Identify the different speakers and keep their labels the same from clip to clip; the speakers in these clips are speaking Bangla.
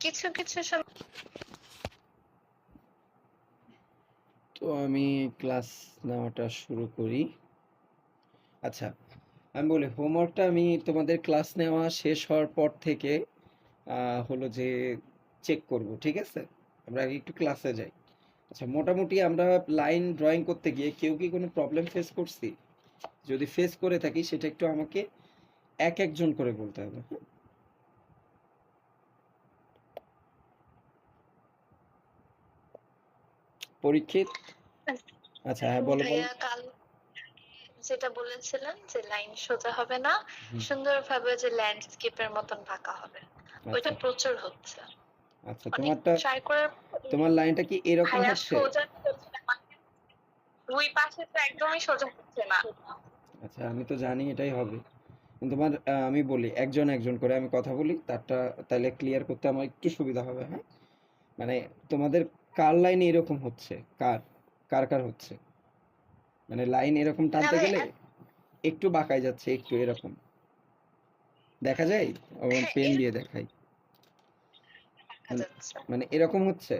Speaker 1: কিছু কিছু সময়
Speaker 2: তো আমি ক্লাস নেওয়াটা শুরু করি। আচ্ছা, আমি বলি হোমওয়ার্কটা আমি তোমাদের ক্লাস নেওয়া শেষ হওয়ার পর থেকে হলো যে চেক করব, ঠিক আছে? আমরা আগে একটু ক্লাসে যাই। আচ্ছা, মোটামুটি আমরা লাইন ড্রয়িং করতে গিয়ে কেউ কি কোনো প্রবলেম ফেস করছি? যদি ফেস করে থাকি সেটা একটু আমাকে এক একজন করে বলতে হবে, হ্যাঁ? পরীক্ষিত। আচ্ছা, হ্যাঁ, বলো বলো।
Speaker 1: ভাইয়া কাল যেটা বলেছিলেন যে লাইন সোজা হবে না,
Speaker 2: হুম,
Speaker 1: সুন্দরভাবে যে ল্যান্ডস্কেপের মতন বাঁকা হবে, ওইটা
Speaker 2: আচ্ছা
Speaker 1: প্রচুর হচ্ছে।
Speaker 2: আচ্ছা,
Speaker 1: অনেক ট্রাই করার
Speaker 2: তোমার লাইনটা কি এরকম
Speaker 1: ভাইয়া
Speaker 2: হচ্ছে?
Speaker 1: সোজা হচ্ছে না, মানে দুই পাশে তো একদমই সোজা হচ্ছে না।
Speaker 2: আচ্ছা, আমি তো জানি এটাই হবে। তোমার আমি বলি একজন একজন করে আমি কথা বলি, তারটা তাহলে ক্লিয়ার করতে আমার একটু সুবিধা হবে, হ্যাঁ? মানে তোমাদের কার লাইন এরকম হচ্ছে? কার কার কার হচ্ছে? মানে লাইন এরকম
Speaker 1: না
Speaker 2: টানতে
Speaker 1: ভাই
Speaker 2: গেলে একটু বাঁকায় যাচ্ছে, একটু এরকম দেখা যায়।
Speaker 1: হ্যাঁ
Speaker 2: পেন দিয়ে
Speaker 1: এরকম
Speaker 2: দেখাই।
Speaker 1: দেখা
Speaker 2: মানে
Speaker 1: যাচ্ছে।
Speaker 2: মানে এরকম হচ্ছে,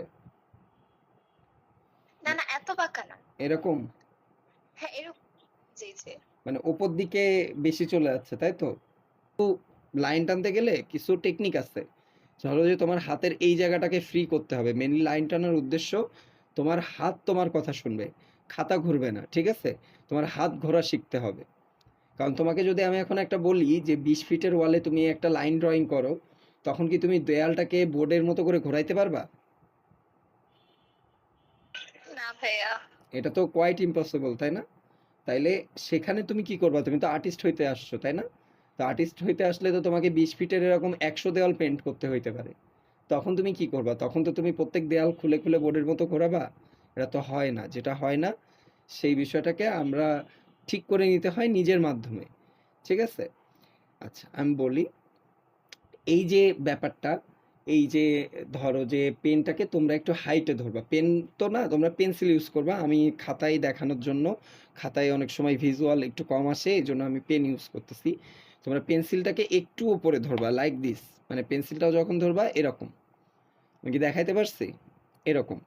Speaker 1: না না, এত বাঁকা না।
Speaker 2: এরকম
Speaker 1: হ্যাঁ এরকম, জি জি।
Speaker 2: মানে উপর দিকে বেশি চলে যাচ্ছে, তাই তো? লাইন টানতে গেলে কিছু টেকনিক আছে। ধরো যে তোমার হাতের এই জায়গাটাকে ফ্রি করতে হবে। মেনলি লাইন টানার উদ্দেশ্য তোমার হাত তোমার কথা শুনবে, খাতা ঘুরবে না, ঠিক আছে? তোমার হাত ঘোরা শিখতে হবে। কারণ তোমাকে যদি আমি এখন একটা বলি যে 20 ফিটের ওয়ালে তুমি একটা লাইন ড্রয়িং করো, তখন কি তুমি দেয়ালটাকে বোর্ডের মতো করে ঘোরাইতে পারবা?
Speaker 1: না ভাইয়া।
Speaker 2: এটা তো কোয়াইট ইম্পসিবল, তাই না? তাইলে সেখানে তুমি কি করবা? তুমি তো আর্টিস্ট হইতে আসছো, তাই না? তো আর্টিস্ট হইতে আসলে তো তোমাকে 20 ফিটের এরকম 100 দেওয়াল পেন্ট করতে হইতে পারে। তখন তুমি কি করবা? তখন তো তুমি প্রত্যেক দেয়াল খুলে খুলে বোর্ডের মতো ঘোরাবা? এটা তো হয় না। যেটা হয় না সেই বিষয়টাকে আমরা ঠিক করে নিতে হয় নিজের মাধ্যমে, ঠিক আছে? আচ্ছা, আমি বলি এই যে ব্যাপারটা, এই যে ধরো যে পেনটাকে তোমরা একটু হাইটে ধরবা। পেন তো না, তোমরা পেন্সিল ইউজ করবা। আমি খাতায় দেখানোর জন্য, খাতায় অনেক সময় ভিজুয়াল একটু কম আসে, এই জন্য আমি পেন ইউজ করতেছি। তোমরা পেন্সিলটাকে একটু উপরে ধরবা, লাইক দিস। মানে পেন্সিলটাও যখন ধরবা এরকম, আমি কি দেখাইতে পারছি? এরকম।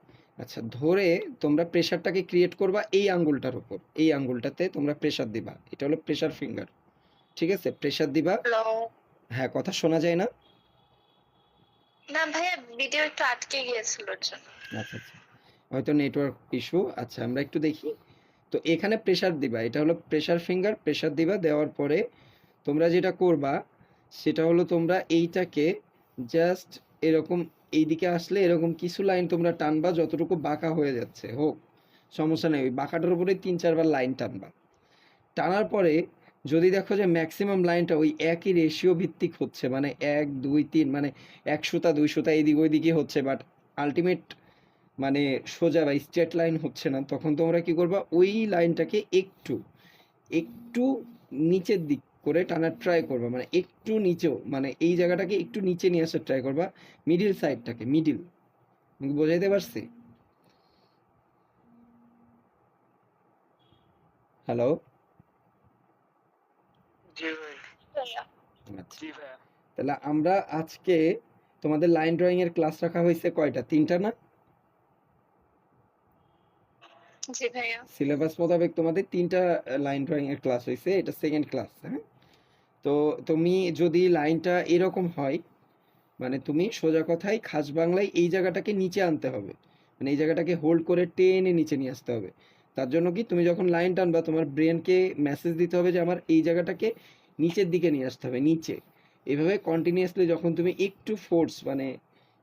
Speaker 2: আচ্ছা, ধরে তোমরা প্রেশারটাকে ক্রিয়েট করবা এই আঙ্গুলটার উপর। এই আঙ্গুলটাতে তোমরা প্রেশার দিবা। এটা হলো প্রেশার ফিঙ্গার, ঠিক আছে? প্রেশার দিবা।
Speaker 1: হ্যালো।
Speaker 2: হ্যাঁ, কথা শোনা যায় না?
Speaker 1: না ভাইয়া, ভিডিও একটু আটকে গিয়েছিল ওর জন্য।
Speaker 2: আচ্ছা আচ্ছা, হয়তো নেটওয়ার্ক ইস্যু। আচ্ছা, আমরা একটু দেখি। তো এখানে প্রেশার দিবা, এটা হলো প্রেশার ফিঙ্গার। প্রেশার দিবা, দেওয়ার পরে তোমরা যেটা করবা সেটা হলো তোমরা এইটাকে জাস্ট এরকম এইদিকে আসলে এরকম কিছু লাইন তোমরা টানবা, যতটুকু বাঁকা হয়ে যাচ্ছে হোক সমস্যা নেই। ওই বাঁকাটার উপরে 3-4 বার লাইন টানবা। টানার পরে যদি দেখো যে ম্যাক্সিমাম লাইনটা ওই একই রেশিও ভিত্তিক হচ্ছে, মানে 1 2 3, মানে 1 সুতা 2 সুতা এইদিক ওইদিকে হচ্ছে, বাট আলটিমেট মানে সোজা বা স্ট্রেট লাইন হচ্ছে না, তখন তোমরা কি করবা? ওই লাইনটাকে একটু একটু নিচের দিক করে টানার ট্রাই করবা। মানে একটু নিচেও, মানে এই জায়গাটাকে একটু নিচে নিয়ে আসার ট্রাই করবা। মিডিল সাইডটাকে, মিডিল। বোঝাইতে পারছি? হ্যালো?
Speaker 3: জি ভাই।
Speaker 1: ভাইয়া
Speaker 2: আচ্ছা,
Speaker 3: জি ভাইয়া।
Speaker 2: তাহলে আমরা আজকে তোমাদের লাইন ড্রয়িং এর ক্লাস রাখা হয়েছে কয়টা? 3টা না?
Speaker 1: জি ভাইয়া।
Speaker 2: সিলেবাস মোতাবেক তোমাদের 3টা লাইন ড্রয়িং এর ক্লাস হয়েছে। এটা সেকেন্ড ক্লাস, হ্যাঁ? তো তুমি যদি লাইনটা এরকম হয়, মানে তুমি সোজা কথায় খাস বাংলায় এই জায়গাটাকে নিচে আনতে হবে। মানে এই জায়গাটাকে হোল্ড করে টেনে নিচে নিয়ে আসতে হবে। তার জন্য কি তুমি যখন লাইন টানবা তোমার ব্রেনকে মেসেজ দিতে হবে যে আমার এই জায়গাটাকে নিচের দিকে নিয়ে আসতে হবে, নিচে। এভাবে কন্টিনিউয়াসলি যখন তুমি একটু ফোর্স মানে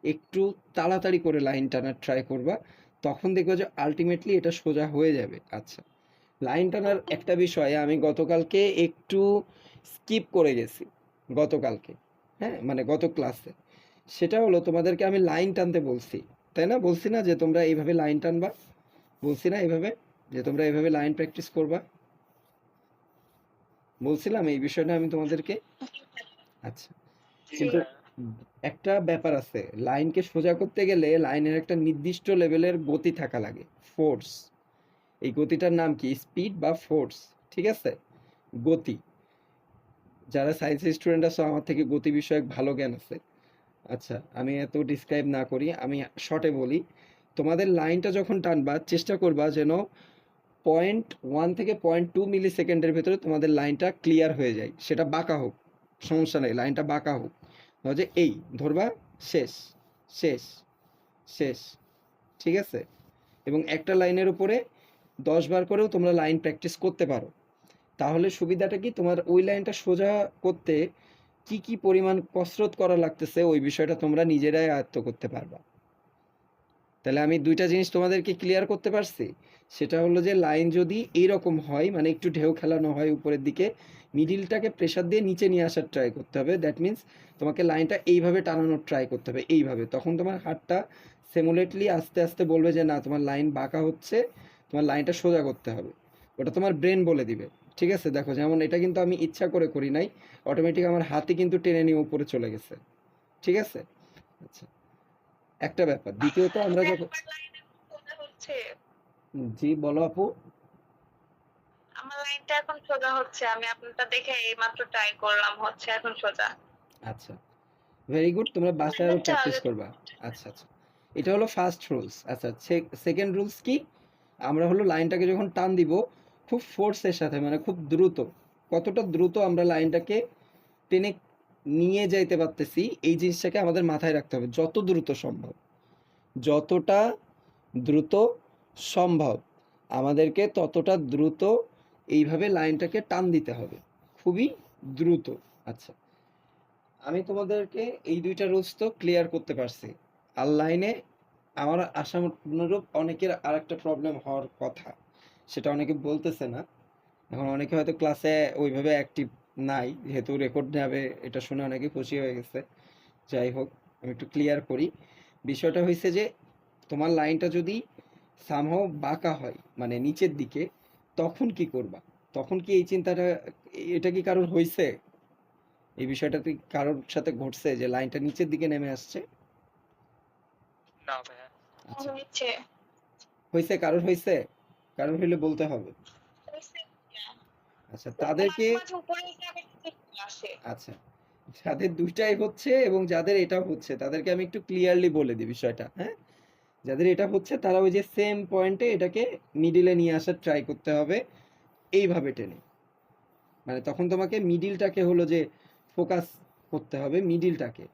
Speaker 2: একটু তাড়াতাড়ি করে লাইন টানার ট্রাই করবা, তখন দেখবে যে আল্টিমেটলি এটা সোজা হয়ে যাবে। আচ্ছা, লাইন টানার একটা বিষয় আমি গতকালকে একটু স্কিপ করে গেছি, গতকালকে, হ্যাঁ? মানে গত ক্লাসে। সেটা হলো তোমাদেরকে আমি লাইন টানতে বলছি, তাই না? বলছি না যে তোমরা এইভাবে লাইন টানবা? বলছি না এইভাবে যে তোমরা এইভাবে লাইন প্র্যাকটিস করবা? বলছিলাম এই বিষয়টা আমি তোমাদেরকে? আচ্ছা,
Speaker 3: জি
Speaker 1: জি।
Speaker 2: কিন্তু
Speaker 3: ভাইয়া।
Speaker 2: একটা ব্যাপার আছে। লাইনকে সোজা করতে গেলে লাইনের একটা নির্দিষ্ট লেভেলের গতি থাকা লাগে, ফোর্স। এই গতিটার নাম কি? স্পিড বা ফোর্স, ঠিক আছে? গতি। যারা সায়েন্সের স্টুডেন্ট আছো আমার থেকে গতি বিষয়ক ভালো জ্ঞান আছে। আচ্ছা, আমি এত ডিসক্রাইব না করি, আমি শর্টে বলি। তোমাদের লাইনটা যখন টানবা চেষ্টা করবা যেন 0.1 থেকে 0.2 মিলি সেকেন্ডের ভেতরে তোমাদের লাইনটা ক্লিয়ার হয়ে যায়, সেটা বাঁকা হোক, সমস্যা নেই, লাইনটা বাঁকা হোক। যে এই ধরবা, শেষ, শেষ, শেষ, ঠিক আছে? এবং একটা লাইনের উপরে 10 বার করেও তোমরা লাইন প্র্যাকটিস করতে পারো। তাহলে সুবিধাটা কি, তোমার ওই লাইনটা সোজা করতে কি কি পরিমাণ কসরত করা লাগতেছে ওই বিষয়টা তোমরা নিজেরাই আয়ত্ত করতে পারবা। তাহলে আমি দুইটা জিনিস তোমাদেরকে ক্লিয়ার করতে পারছি। সেটা হলো যে লাইন যদি এইরকম হয়, মানে একটু ঢেউ খেলানো হয় উপরের দিকে, মিডিলটাকে প্রেসার দিয়ে নিচে নিয়ে আসার ট্রাই করতে হবে। দ্যাট মিন্স তোমাকে লাইনটা এইভাবে টানানোর ট্রাই করতে হবে, এইভাবে। তখন তোমার হাতটা সেমুলেটলি আস্তে আস্তে বলবে যে না, তোমার লাইন বাঁকা হচ্ছে, তোমার লাইনটা সোজা করতে হবে। ওটা তোমার ব্রেন বলে দিবে। ঠিক আছে? দেখো, যেমন এটা কিন্তু আমি ইচ্ছা করে করি নাই, অটোমেটিক আমার হাতে কিন্তু টেনে নিয়ে উপরে চলে গেছে। ঠিক আছে? আচ্ছা, একটা ব্যাপার। দ্বিতীয়ত আমরা যখন,
Speaker 1: একবার লাইনে সোজা হচ্ছে,
Speaker 2: জি বলো আপু।
Speaker 1: আমার লাইনটা এখন সোজা হচ্ছে, আমি আপনারটা দেখে এইমাত্র ট্রাই করলাম, হচ্ছে এখন সোজা।
Speaker 2: আচ্ছা, ভেরি গুড, তোমরা বাসায় আরো
Speaker 1: লাইনটা
Speaker 2: প্র্যাকটিস
Speaker 1: আগে
Speaker 2: করবা। আচ্ছা আচ্ছা, এটা হলো ফার্স্ট রুলস। আচ্ছা, সেকেন্ড রুলস কি? আমরা হলো লাইনটাকে যখন টান দিব, খুব ফোর্সের সাথে, মানে খুব দ্রুত, কতটা দ্রুত আমরা লাইনটাকে টেনে নিয়ে যাইতে পারতেছি, এই জিনিসটাকে আমাদের মাথায় রাখতে হবে। যত দ্রুত সম্ভব, যতটা দ্রুত সম্ভব আমাদেরকে ততটা দ্রুত এইভাবে লাইনটাকে টান দিতে হবে, খুবই দ্রুত। আচ্ছা, আমি তোমাদেরকে এই দুইটা রুলস তো ক্লিয়ার করতে পারছি। আর লাইনে আমার আশানুরূপ অনেকের আরেকটা প্রবলেম হওয়ার কথা, সেটা অনেকে বলতেছে না। এখন অনেকে হয়তো ক্লাসে ওইভাবে অ্যাক্টিভ নাই, যেহেতু রেকর্ড নেবে এটা শুনে অনেকে খুশি হয়ে গেছে। যাই হোক, আমি একটু ক্লিয়ার করি। বিষয়টা হয়েছে যে তোমার লাইনটা যদি সামহাও বাঁকা হয়, মানে নিচের দিকে, তখন কি করবা? তখন কি এই চিন্তাটা, এটা কি কারোর হয়েছে? এই বিষয়টা কি কারোর সাথে ঘটছে যে লাইনটা নিচের দিকে নেমে আসছে?
Speaker 3: না ভাইয়া।
Speaker 2: আচ্ছা,
Speaker 1: হচ্ছে
Speaker 2: হয়েছে, কারোর হয়েছে? কারোর হইলে বলতে হবে।
Speaker 1: হচ্ছে
Speaker 2: আচ্ছা,
Speaker 1: মাঝে
Speaker 2: তাদেরকে,
Speaker 1: মাঝে উপরে উঠে আবার নিচে চলে আসে।
Speaker 2: আচ্ছা, যাদের দুইটাই হচ্ছে এবং যাদের এটা হচ্ছে তাদেরকে আমি একটু ক্লিয়ারলি বলে দিই বিষয়টা, হ্যাঁ? যাদের এটা হচ্ছে তারা ওই যে সেম পয়েন্টে এটাকে মিডিলে নিয়ে আসার ট্রাই করতে হবে, এইভাবে টেনে। মানে তখন তোমাকে মিডিলটাকে হলো যে ফোকাস করতে হবে, মিডিলটাকে।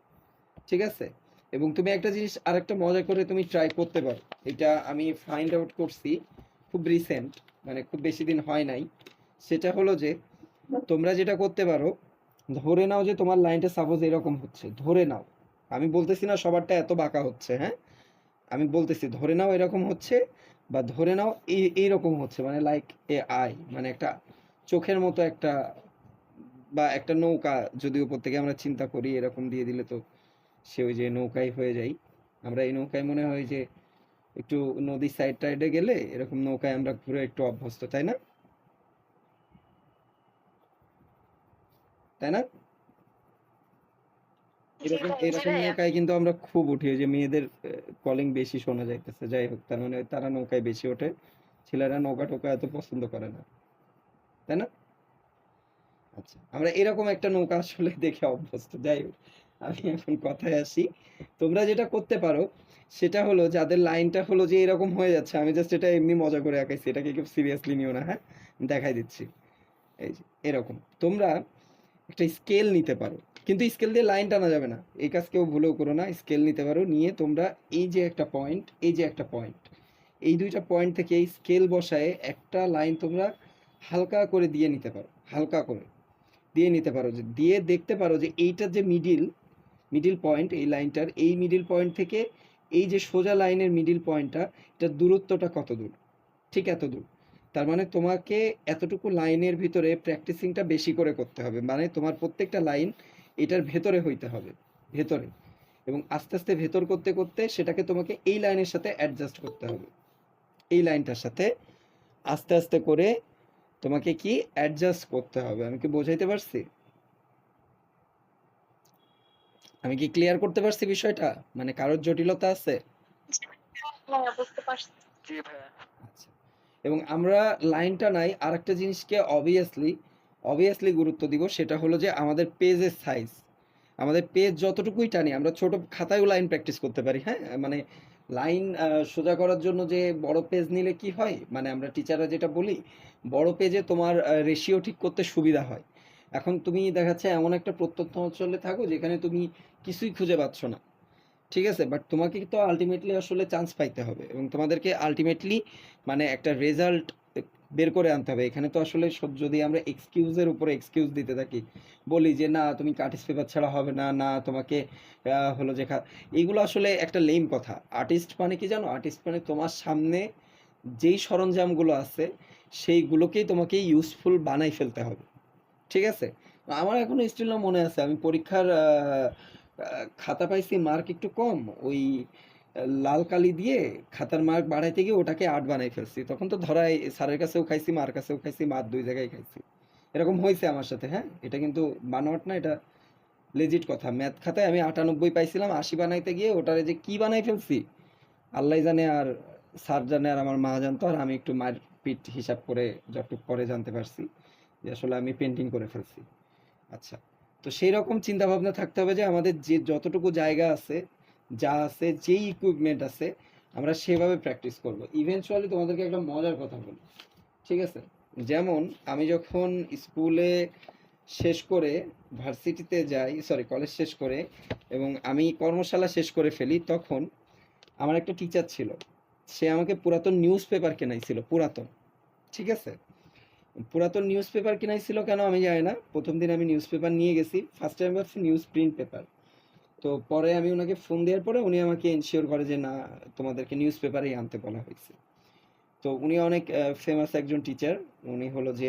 Speaker 2: ঠিক আছে? এবং তুমি একটা জিনিস আরেকটা মজা করে তুমি ট্রাই করতে পারো, এটা আমি ফাইন্ড আউট করছি খুব রিসেন্ট, মানে খুব বেশি দিন হয় নাই। সেটা হলো যে তোমরা যেটা করতে পারো, ধরে নাও যে তোমার লাইনটা সাপোজ এরকম হচ্ছে, ধরে নাও, আমি বলতেছি না সবারটা এত বাঁকা হচ্ছে, হ্যাঁ? আমি বলতেছি ধরে নাও এরকম হচ্ছে, বা ধরে নাও এইরকম হচ্ছে, মানে লাইক এ আই, মানে একটা চোখের মতো একটা, বা একটা নৌকা যদি উপর থেকে আমরা চিন্তা করি, এরকম দিয়ে দিলে তো সে ওই যে নৌকাই হয়ে যায়। আমরা এই নৌকায় মনে হয় যে একটু নদীর সাইড টাইডে গেলে এরকম নৌকায় আমরা ঘুরে একটু অভ্যস্ত, তাই না? তাই না?
Speaker 1: জি
Speaker 2: এরকম
Speaker 1: ভাই, জি
Speaker 2: এরকম
Speaker 1: ভাইয়া।
Speaker 2: নৌকায় কিন্তু আমরা খুব উঠি, ওই যে মেয়েদের কলিং বেশি শোনা যাইতেছে। যাই হোক, তার মানে তারা নৌকায় বেশি ওঠে, ছেলেরা নৌকা টোকা এত পছন্দ করে না, তাই না? আচ্ছা, আমরা এরকম একটা নৌকা আসলে দেখে অভ্যস্ত। যাই হোক, আমি এখন কথায় আসি। তোমরা যেটা করতে পারো সেটা হলো, যাদের লাইনটা হলো যে এরকম হয়ে যাচ্ছে, আমি জাস্ট এটা এমনি মজা করে আঁকাইছি, এটাকে কেউ সিরিয়াসলি নিও না, হ্যাঁ? দেখাই দিচ্ছি। এই যে এরকম তোমরা একটা স্কেল নিতে পারো, কিন্তু স্কেল দিয়ে লাইন টানা যাবে না, এই কাজ কেউ ভুলেও করো না। স্কেল নিতে পারো, নিয়ে তোমরা এই যে একটা পয়েন্ট, এই যে একটা পয়েন্ট, এই দুইটা পয়েন্ট থেকে এই স্কেল বসায় একটা লাইন তোমরা হালকা করে দিয়ে নিতে পারো, হালকা করে দিয়ে নিতে পারো, যে দিয়ে দেখতে পারো যে এইটার যে মিডিল, মিডিল পয়েন্ট, এই লাইনটার এই মিডিল পয়েন্ট থেকে এই যে সোজা লাইনের মিডিল পয়েন্টটা, এটার দূরত্বটা কত দূর? ঠিক এত দূর। তার মানে তোমাকে এতটুকু লাইনের ভিতরে প্র্যাকটিসিংটা বেশি করে করতে হবে, মানে তোমার প্রত্যেকটা লাইন এটার ভেতরে হইতে হবে, ভেতরে। এবং আস্তে আস্তে ভেতর করতে করতে সেটাকে তোমাকে এই লাইনের সাথে অ্যাডজাস্ট করতে হবে, এই লাইনটার সাথে আস্তে আস্তে করে তোমাকে কি অ্যাডজাস্ট করতে হবে। আমি কি বোঝাইতে পারছি? আমি কি ক্লিয়ার করতে পারছি বিষয়টা? মানে কারোর জটিলতা আছে?
Speaker 1: হ্যাঁ, বুঝতে পারছি।
Speaker 3: জি ভাইয়া।
Speaker 2: আচ্ছা, এবং আমরা লাইনটা নাই আরেকটা জিনিসকে অবভিয়াসলি গুরুত্ব দিব, সেটা হলো যে আমাদের পেজের সাইজ। আমাদের পেজ যতটুকুই টানি আমরা ছোট খাতায়ও লাইন প্র্যাকটিস করতে পারি, হ্যাঁ? মানে লাইন সোজা করার জন্য যে বড় পেজ নিলে কি হয়? মানে আমরা টিচাররা যেটা বলি, বড় পেজে তোমার রেশিও ঠিক করতে সুবিধা হয়। এখন তুমি দেখা যাচ্ছে এমন একটা প্রত্যন্ত অঞ্চলে থাকো যেখানে তুমি কিছুই খুঁজে পাচ্ছ না। ঠিক আছে? বাট তোমাকে তো আল্টিমেটলি আসলে চান্স পাইতে হবে এবং তোমাদেরকে আল্টিমেটলি মানে একটা রেজাল্ট বের করে আনতে হবে। এখানে তো আসলে যদি আমরা এক্সকিউজের উপরে এক্সকিউজ দিতে থাকি, বলি যে না তুমি কার্টিস পেপার ছাড়া হবে না, না তোমাকে হলো যে এইগুলো আসলে একটা লেম কথা। আর্টিস্ট মানে কি জানো? আর্টিস্ট মানে তোমার সামনে যেই সরঞ্জামগুলো আছে সেইগুলোকেই তোমাকে ইউজফুল বানাই ফেলতে হবে। ঠিক আছে? আমার এখনো স্টিল না মনে আছে আমি পরীক্ষার খাতা পাইছি মার্ক একটু কম, ওই লাল কালি দিয়ে খাতার মার্ক বাড়াইতে গিয়ে ওটাকে ৮ বানাই ফেলছি। তখন তো ধরাই স্যারের কাছেও খাইছি, মার কাছেও খাইছি, মার ২ জায়গায় খাইছি। এরকম হয়েছে আমার সাথে, হ্যাঁ? এটা কিন্তু বানোয়াট না, এটা লেজিট কথা। ম্যাথ খাতায় আমি ৯৮ পাইছিলাম, ৮০ বানাইতে গিয়ে ওটারে যে কি বানাই ফেলছি আল্লাহই জানে, আর স্যার জানে, আর আমার মা জানতো, আর আমি একটু মারপিট হিসাব করে যতটুকু পরে জানতে পারছি যে আসলে আমি পেন্টিং করে ফেলছি। আচ্ছা, তো সেই রকম চিন্তা ভাবনা থাকতে হবে যে আমাদের যে যতটুকু জায়গা আছে, যা আছে, যেই ইকুইপমেন্ট আছে, আমরা সেভাবে প্র্যাকটিস করব। ইভেনচুয়ালি তোমাদেরকে একটা মজার কথা বলি, ঠিক আছে? যেমন আমি যখন স্কুলে শেষ করে ভার্সিটিতে যাই, সরি কলেজ শেষ করে এবং আমি কর্মশালা শেষ করে ফেলি, তখন আমার একটা টিচার ছিল, সে আমাকে পুরাতন নিউজ পেপার কেনাইছিল, পুরাতন, ঠিক আছে? পুরাতন নিউজ পেপার কিনাইছিল কেন আমি জানি না। প্রথম দিন আমি নিউজ পেপার নিয়ে গেছি, ফার্স্ট টাইম ভাবছি নিউজ প্রিন্ট পেপার। তো পরে আমি ওনাকে ফোন দেওয়ার পরে উনি আমাকে এনশিওর করে যে না, তোমাদেরকে নিউজ পেপারেই আনতে বলা হয়েছে। তো উনি অনেক ফেমাস একজন টিচার। উনি হলো যে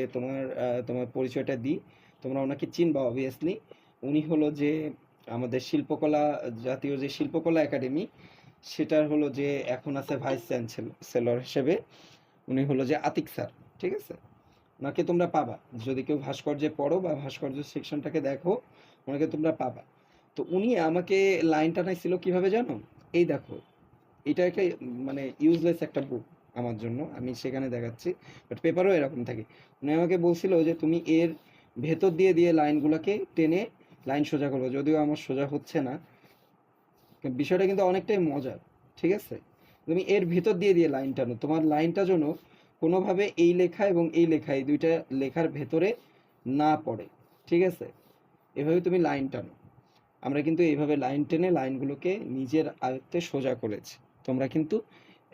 Speaker 2: তোমার পরিচয়টা দিই, তোমরা ওনাকে চিনবা অবভিয়াসলি। উনি হলো যে আমাদের শিল্পকলা, জাতীয় যে শিল্পকলা একাডেমি, সেটার হলো যে এখন আছে ভাইস চ্যান্সেলর হিসেবে উনি হলো যে আতিক স্যার, ঠিক আছে? ওনাকে তোমরা পাবা, যদি কেউ ভাস্কর্যে পড়ো বা ভাস্কর্য সেকশনটাকে দেখো, ওনাকে তোমরা পাবা। তো উনি আমাকে লাইন টানাইছিল কিভাবে জানো? এই দেখো, এটা একটা মানে ইউজলেস একটা বুক আমার জন্য, আমি সেখানে দেখাচ্ছি, বাট পেপারও এরকম থাকে। উনি আমাকে বলছিল যে তুমি এর ভেতর দিয়ে দিয়ে লাইনগুলোকে টেনে লাইন সোজা করবো, যদিও আমার সোজা হচ্ছে না। বিষয়টা কিন্তু অনেকটাই মজার, ঠিক আছে? তুমি এর ভেতর দিয়ে দিয়ে লাইন টানো, তোমার লাইনটা যেন কোনোভাবে এই লেখা এবং এই লেখা, এই দুইটা লেখার ভেতরে না পড়ে, ঠিক আছে? এভাবে তুমি লাইন টানো। আমরা কিন্তু এইভাবে লাইন টেনে লাইনগুলোকে নিজের আয়ত্তে সোজা করেছি। তোমরা কিন্তু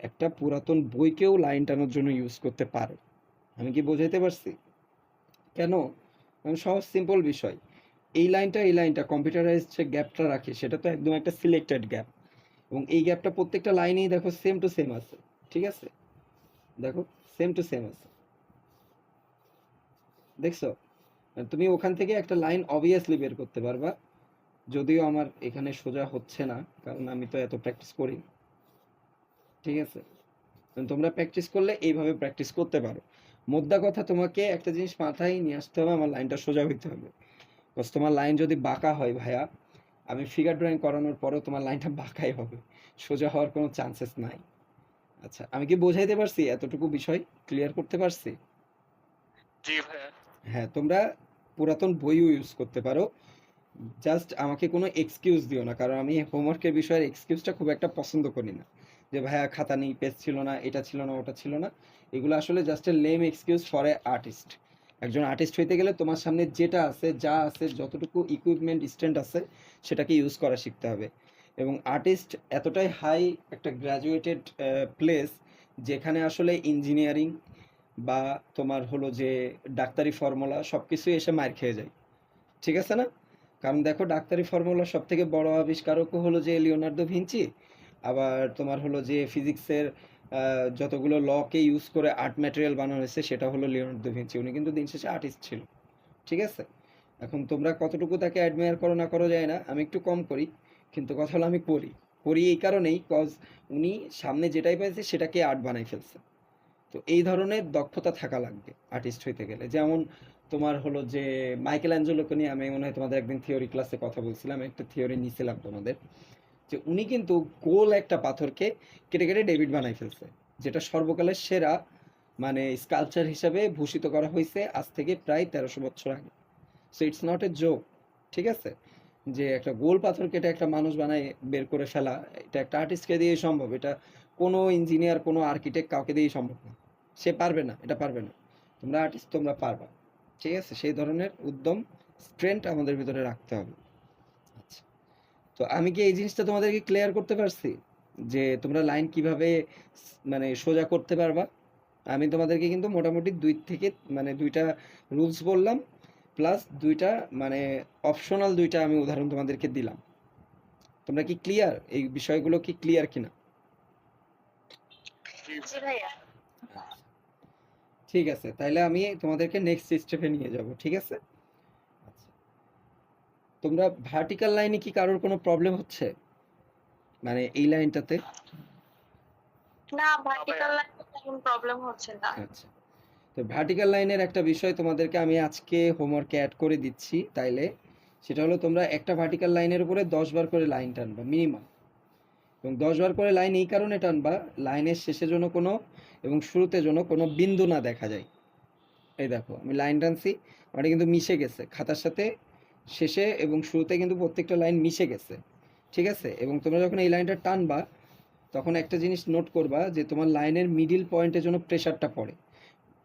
Speaker 2: একটা পুরাতন বইকেও লাইন টানার জন্য ইউজ করতে পারো। আমি কি বোঝাইতে পারছি? কেন? সহজ সিম্পল বিষয়। এই লাইনটা কম্পিউটারাইজড যে গ্যাপটা রাখে সেটা তো একদম একটা সিলেক্টেড গ্যাপ, এবং এই গ্যাপটা প্রত্যেকটা লাইনেই দেখো সেম টু সেম আছে, ঠিক আছে? দেখো, সেম টু সেম আছে, দেখছো? তুমি ওখান থেকে একটা লাইন অবভিয়াসলি বের করতে পারবা, যদিও আমার এখানে সোজা হচ্ছে না, কারণ আমি তো এত প্র্যাকটিস করি, ঠিক আছে? তোমরা প্র্যাকটিস করলে এইভাবে প্র্যাকটিস করতে পারো। মোদ্দা কথা, তোমাকে একটা জিনিস মাথায় নিয়ে আসতে হবে, আমার লাইনটা সোজা হইতে হবে। বাস তোমার লাইন যদি বাঁকা হয় ভাইয়া, আমি ফিগার ড্রয়িং করানোর পরেও তোমার লাইনটা বাঁকাই হবে, সোজা হওয়ার কোনো চান্সেস নাই। আচ্ছা, আমি কি বোঝাইতে পারছি? এতটুকু বিষয় ক্লিয়ার করতে পারছি?
Speaker 3: জি ভাইয়া।
Speaker 2: হ্যাঁ, তোমরা পুরাতন বইও ইউজ করতে পারো। জাস্ট আমাকে কোনো এক্সকিউজ দিও না, কারণ আমি হোমওয়ার্কের বিষয়ের এক্সকিউজটা খুব একটা পছন্দ করি না। যে ভাইয়া খাতা নেই, পেজ ছিল না, এটা ছিল না, ওটা ছিল না। এগুলো আসলে just a lame excuse for a artist. একজন আর্টিস্ট হইতে গেলে তোমার সামনে যেটা আছে, যা আছে, যতটুকু ইকুইপমেন্ট স্ট্যান্ড আছে, সেটাকে ইউজ করা শিখতে হবে। এবং আর্টিস্ট এতটাই হাই একটা গ্র্যাজুয়েটেড প্লেস, যেখানে আসলে ইঞ্জিনিয়ারিং বা তোমার হলো যে ডাক্তারি ফর্মুলা সব কিছুই এসে মার খেয়ে যায়, ঠিক আছে না? কারণ দেখো, ডাক্তারি ফর্মুলার সব থেকে বড় আবিষ্কারকও হলো যে লিওনার্দো ভিঞ্চি। আবার তোমার হলো যে ফিজিক্সের যতগুলো লকে ইউজ করে আর্ট ম্যাটেরিয়াল বানানো হয়েছে, সেটা হলো লিওনার্দো ভিঞ্চি। উনি কিন্তু দিন শেষে আর্টিস্ট ছিল, ঠিক আছে? এখন তোমরা কতটুকু তাকে অ্যাডমায়ার করো না করো যায় না, আমি একটু কম করি, কিন্তু কথা হলো আমি করি। করি এই কারণেই, কজ উনি সামনে যেটাই পাইছে সেটাকে আর্ট বানাই ফেলছে। তো এই ধরনের দক্ষতা থাকা লাগবে আর্টিস্ট হইতে গেলে। যেমন তোমার হলো যে মাইকেল অ্যাঞ্জেলোকে নিয়ে আমি মনে হয় তোমাদের একদিন থিওরি ক্লাসে কথা বলছিলাম, একটা থিওরি নিয়েছিলাম তোমাদের, যে উনি কিন্তু গোল একটা পাথরকে কেটে কেটে ডেভিড বানাই ফেলছে, যেটা সর্বকালের সেরা মানে স্কাল্পচার হিসাবে ভূষিত করা হয়েছে আজ থেকে প্রায় 1300 বছর আগে। So it's not a joke, ঠিক আছে? যে একটা গোল পাথর কেটে একটা মানুষ বানায় বের করে ফেলা, এটা একটা আর্টিস্টকে দিয়ে সম্ভব। এটা কোনো ইঞ্জিনিয়ার, কোনো আর্কিটেক্ট কাউকে দিয়েই সম্ভব না। সে পারবে না, এটা পারবে না। তোমরা আর্টিস্ট, তোমরা পারবা। ঠিক আছে? সেই ধরনের উদ্যম, স্ট্রেংথ আমাদের ভিতরে রাখতে হবে। আচ্ছা, তো আমি কি এই জিনিসটা তোমাদেরকে ক্লিয়ার করতে পারছি যে তোমরা লাইন কিভাবে মানে সোজা করতে পারবা? আমি তোমাদেরকে কিন্তু মোটামুটি দুইটা রুলস বললাম, প্লাস দুইটা মানে অপশনাল দুইটা আমি উদাহরণ তোমাদেরকে দিলাম। তোমরা কি ক্লিয়ার? এই বিষয়গুলো কি ক্লিয়ার কিনা?
Speaker 3: জি
Speaker 1: জি ভাইয়া।
Speaker 2: আচ্ছা, ঠিক আছে, তাইলে আমি তোমাদেরকে নেক্সট স্টেপে নিয়ে যাব। ঠিক আছে? আচ্ছা, তোমরা ভার্টিক্যাল লাইনে কি কারোর কোনো প্রবলেম হচ্ছে, মানে এই লাইনটাতে?
Speaker 1: না, ভার্টিক্যাল লাইনে তেমন প্রবলেম হচ্ছে না।
Speaker 2: আচ্ছা, তো ভার্টিক্যাল লাইনের একটা বিষয় তোমাদেরকে আমি আজকে হোমওয়ার্কে অ্যাড করে দিচ্ছি। তাইলে সেটা হলো, তোমরা একটা ভার্টিক্যাল লাইনের উপরে 10 বার করে লাইন টানবা মিনিমাম। এবং 10 বার করে লাইন এই কারণে টানবা, লাইনের শেষে যেন কোনো এবং শুরুতে যেন কোনো বিন্দু না দেখা যায়। এই দেখো, আমি লাইন টানছি, ওটা কিন্তু মিশে গেছে খাতার সাথে। শেষে এবং শুরুতে কিন্তু প্রত্যেকটা লাইন মিশে গেছে। ঠিক আছে? এবং তোমরা যখন এই লাইনটা টানবা, তখন একটা জিনিস নোট করবা যে তোমার লাইনের মিডিল পয়েন্টে যেন প্রেশারটা পড়ে।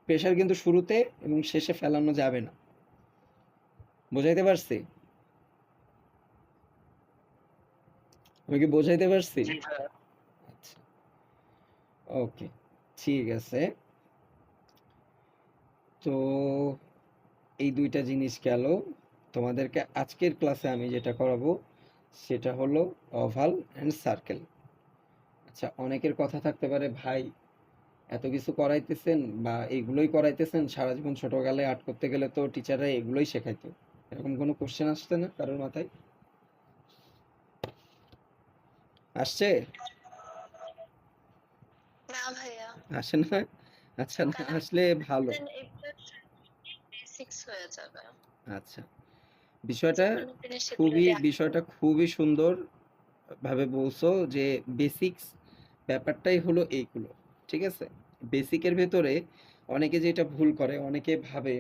Speaker 2: প্রেশার কিন্তু শুরুতে এবং শেষে ফেলানো যাবে না। বোঝাইতে পারছি? আমি কি বোঝাইতে পারছি?
Speaker 3: জি ভাইয়া।
Speaker 2: আচ্ছা, ওকে, ঠিক আছে। তো এই দুইটা জিনিস গেল। তোমাদেরকে আজকের ক্লাসে আমি যেটা করাবো সেটা হলো ওভাল অ্যান্ড সার্কেল। আচ্ছা, অনেকের কথা থাকতে পারে, ভাই এত কিছু করাইতেছেন বা এইগুলোই করাইতেছেন, সারা জীবন ছোটকালে আর্ট করতে গেলে তো টিচাররা এগুলোই শেখাইতো। এরকম কোনো কোশ্চেন আসছে না কারোর মাথায়? আসছে?
Speaker 1: না ভাইয়া,
Speaker 2: আসে না? আচ্ছা, না
Speaker 1: কারণ
Speaker 2: আসলে ভালো।
Speaker 1: বেসিক্স হয়ে যাবে।
Speaker 2: আচ্ছা, বিষয়টা
Speaker 1: যেকোনো জিনিস সেগুলো দিয়ে
Speaker 2: বিষয়টা খুবই সুন্দর ভাবে বলছো যে বেসিক্স ব্যাপারটাই হলো এইগুলো। ঠিক আছে? বেসিকের ভেতরে অনেকে যেটা ভুল করে, অনেকে ভাবে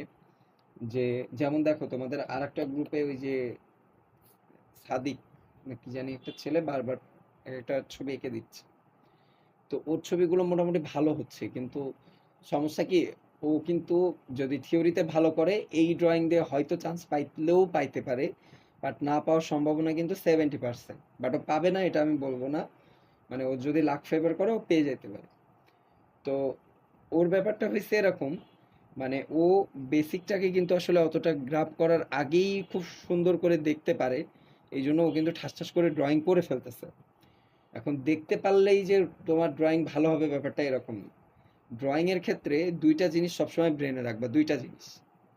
Speaker 2: যে, যেমন দেখো তোমাদের আরেকটা গ্রুপে ওই যে সাদিক না কি জানি একটা ছেলে বারবার একটা ছবি এঁকে দিচ্ছে। তো ওর ছবিগুলো মোটামুটি ভালো হচ্ছে, কিন্তু সমস্যা কি, ও কিন্তু যদি থিওরিতে ভালো করে এই ড্রয়িং দিয়ে হয়তো চান্স পাইলেও পাইতে পারে, বাট না পাওয়ার সম্ভাবনা কিন্তু 70%। বাট ও পাবে না এটা আমি বলবো না, মানে ও যদি লাক ফেভার করে ও পেয়ে যেতে পারে। তো ওর ব্যাপারটা হয়েছে এরকম, মানে ও বেসিকটাকে কিন্তু আসলে অতটা গ্রাব করার আগেই খুব সুন্দর করে দেখতে পারে, এই জন্য ও কিন্তু ঠাস ঠাস করে ড্রয়িং করে ফেলতেছে। এখন দেখতে পারলেই যে তোমার ড্রয়িং ভালো হবে ব্যাপারটা এরকম না। ড্রয়িং এর ক্ষেত্রে দুইটা জিনিস সবসময় ব্রেনে রাখবা, দুইটা জিনিস।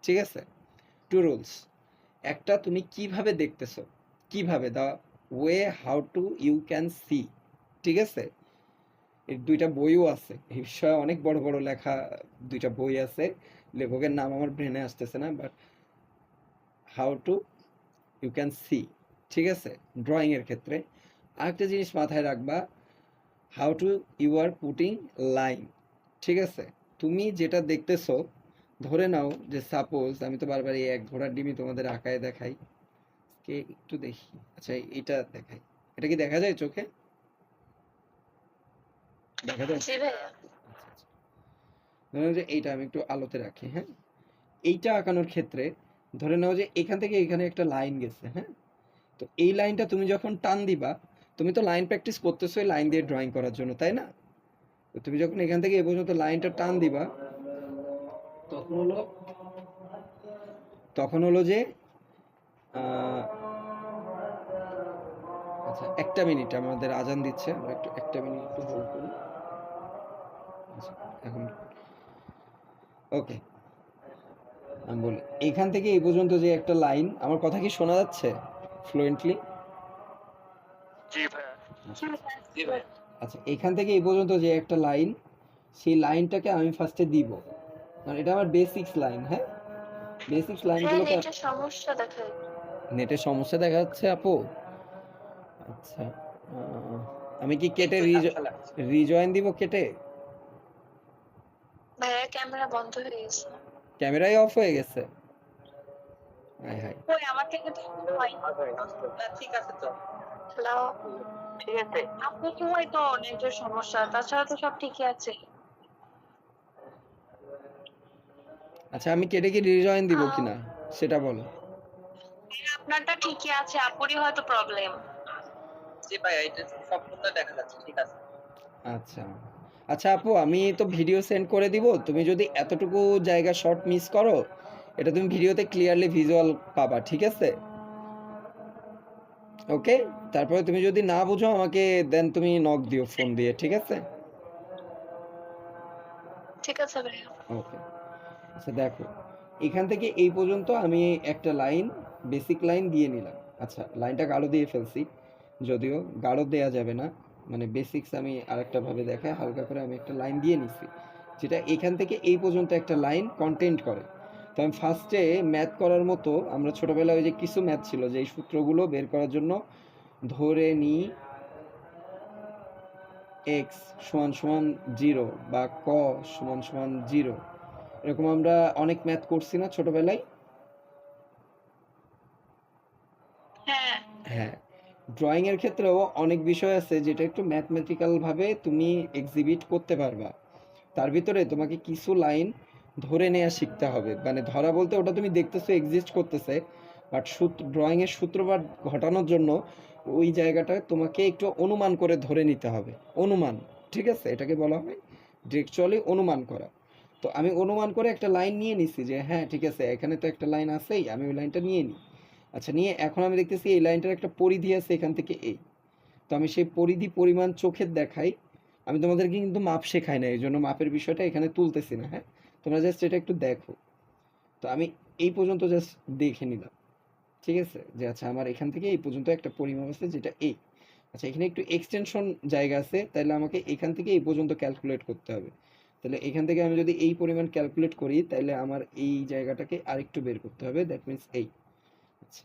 Speaker 2: ঠিক আছে? Two rules. একটা, তুমি কিভাবে দেখতেছো, কিভাবে, the way how to you can see. ঠিক আছে? এর দুইটা বইও আছে এই বিষয়ে, অনেক বড় বড় লেখা দুইটা বই আছে। লেখকের নাম আমার ব্রেনে আসতেছে না, but how to you can see. ঠিক আছে? ড্রয়িং এর ক্ষেত্রে আরেকটা জিনিস মাথায় রাখবা, how to you are putting line. ঠিক আছে? তুমি যেটা দেখতেছো, ধরে নাও যে সাপোজ, আমি তো বারবার এই এক ঘোড়ার ডিমই তোমাদের আঁকায় দেখাই, কে একটু দেখি। আচ্ছা, এটা দেখাই, এটা কি দেখা যায় চোখে? দেখা যায়?
Speaker 1: জি ভাইয়া।
Speaker 2: আচ্ছা, আচ্ছা, ধরে নাও যে এইটা আমি একটু আলোতে রাখি, হ্যাঁ। এইটা আঁকানোর ক্ষেত্রে ধরে নাও যে এখান থেকে এখানে একটা লাইন গেছে, হ্যাঁ। তো এই লাইনটা তুমি যখন টান দিবা, তুমি তো লাইন প্র্যাকটিস করতেছো এই লাইন দিয়ে ড্রয়িং করার জন্য, তাই না? তো তুমি যখন এখান থেকে এ পর্যন্ত লাইনটা টান দিবা, তখন হলো তখন হলো যে আহ, আচ্ছা, একটা মিনিট, আমাদের আজান দিচ্ছে, আমরা একটু একটা মিনিট একটু হোল্ড করি। আচ্ছা, এখন ওকে, আমি বলি, এখান থেকে এই পর্যন্ত যে একটা লাইন, আমার কথা কি শোনা যাচ্ছে ফ্লুয়েন্টলি?
Speaker 3: জি ভাইয়া।
Speaker 1: জি ভাইয়া।
Speaker 2: আচ্ছা, এখান থেকে এই পর্যন্ত যে একটা লাইন, সেই লাইনটাকে আমি ফার্স্টে দিব, কারণ এটা আমার বেসিক্স লাইন, হ্যাঁ। বেসিক্স
Speaker 1: হ্যাঁ,
Speaker 2: লাইনগুলোকে
Speaker 1: নেটের সমস্যা দেখা যাচ্ছে।
Speaker 2: নেটের সমস্যা দেখা যাচ্ছে আপু? আচ্ছা, আমি কি কেটে
Speaker 1: একটু ঝামেলা লাগছে।
Speaker 2: রিজয়েন দিব কেটে?
Speaker 1: ভাইয়া ক্যামেরা বন্ধ হয়ে গেছে।
Speaker 2: ক্যামেরাই অফ হয়ে গেছে? হায় হায়।
Speaker 1: কই আমার থেকে তো হয়নি।
Speaker 3: ঠিক আছে তো।
Speaker 1: হ্যালো,
Speaker 3: ঠিক আছে।
Speaker 1: আপনার কি হয়তো নেটের সমস্যা, তাছাড়া তো সব ঠিকই আছে।
Speaker 2: আচ্ছা আমি কেটে কি রিজয়েন দিব
Speaker 1: আহ,
Speaker 2: কিনা সেটা বলো।
Speaker 1: আপনারটা ঠিকই আছে, আপুরই হয়তো প্রবলেম।
Speaker 3: জি ভাইয়া, এটা সম্পূর্ণ দেখা যাচ্ছে। ঠিক আছে।
Speaker 2: আচ্ছা আচ্ছা আপু, আমি তো ভিডিও সেন্ড করে দিব, তুমি যদি এতটুকু জায়গা শর্ট মিস করো, এটা তুমি ভিডিওতে ক্লিয়ারলি ভিজুয়াল পাবা, ঠিক আছে? ওকে, তারপরে তুমি যদি না বুঝো আমাকে দেন তুমি নক দিও ফোন দিয়ে, ঠিক আছে?
Speaker 1: ঠিক আছে ভাইয়া।
Speaker 2: ওকে। আচ্ছা দেখো, এখান থেকে এই পর্যন্ত আমি একটা লাইন, বেসিক লাইন দিয়ে নিলাম। আচ্ছা লাইনটা গাঢ় দিয়ে ফেলছি, যদিও গাঢ় দেয়া যাবে না, মানে বেসিক্স আমি আরেকটা ভাবে দেখাই, হালকা করে আমি একটা লাইন দিয়ে নিছি, যেটা এখান থেকে এই পর্যন্ত একটা লাইন কন্টেন্ট করে। তো আমি ফার্স্টে ম্যাথ করার মতো, আমরা ছোটবেলায় ওই যে কিছু ম্যাথ ছিল যে এই সূত্রগুলো বের করার জন্য ধরে নিই এক্স সমান সমান জিরো বা ক সমান সমান জিরো, এরকম আমরা অনেক ম্যাথ করছি না ছোটবেলায়?
Speaker 1: হ্যাঁ,
Speaker 2: হ্যাঁ, ড্রয়িং এর ক্ষেত্রেও অনেক বিষয় আছে যেটা একটু ম্যাথমেটিক্যাল ভাবে তুমি এক্সিবিট করতে পারবা। তার ভিতরে তোমাকে কিছু লাইন ধরে নেওয়া শিখতে হবে, মানে ধরা বলতে ওটা তুমি দেখতেছো এক্সিস্ট করতেছে, বাট ড্রয়িং এর সূত্রপাত ঘটানোর জন্য ওই জায়গাটা তোমাকে একটু অনুমান করে ধরে নিতে হবে। অনুমান, ঠিক আছে, এটাকে বলা হয় ডিরেকচুয়ালি অনুমান করা। তো আমি অনুমান করে একটা লাইন নিয়ে নিছি যে হ্যাঁ ঠিক আছে, এখানে তো একটা লাইন আছেই, আমি ওই লাইনটা নিয়ে নিই। আচ্ছা নিয়ে এখন আমি দেখতেছি এই লাইনটার একটা পরিধি আছে এখান থেকে এই, তো আমি সেই পরিধি পরিমাণ চোখের দেখাই। আমি তোমাদেরকে কিন্তু মাপ শেখাই না, এই জন্য মাপের বিষয়টা এখানে তুলতেছি না, হ্যাঁ? তোমরা জাস্ট এটা একটু দেখো। তো আমি এই পর্যন্ত জাস্ট দেখে নিলাম, ঠিক আছে, যে আচ্ছা আমার এখান থেকে এই পর্যন্ত একটা পরিমাপ আছে যেটা এই। আচ্ছা এখানে একটু এক্সটেনশন জায়গা আছে, তাহলে আমাকে এখান থেকে এই পর্যন্ত ক্যালকুলেট করতে হবে। তাহলে এখান থেকে আমি যদি এই পরিমাণ ক্যালকুলেট করি, তাহলে আমার এই জায়গাটাকে আরেকটু বের করতে হবে, দ্যাট মিন্স এই। আচ্ছা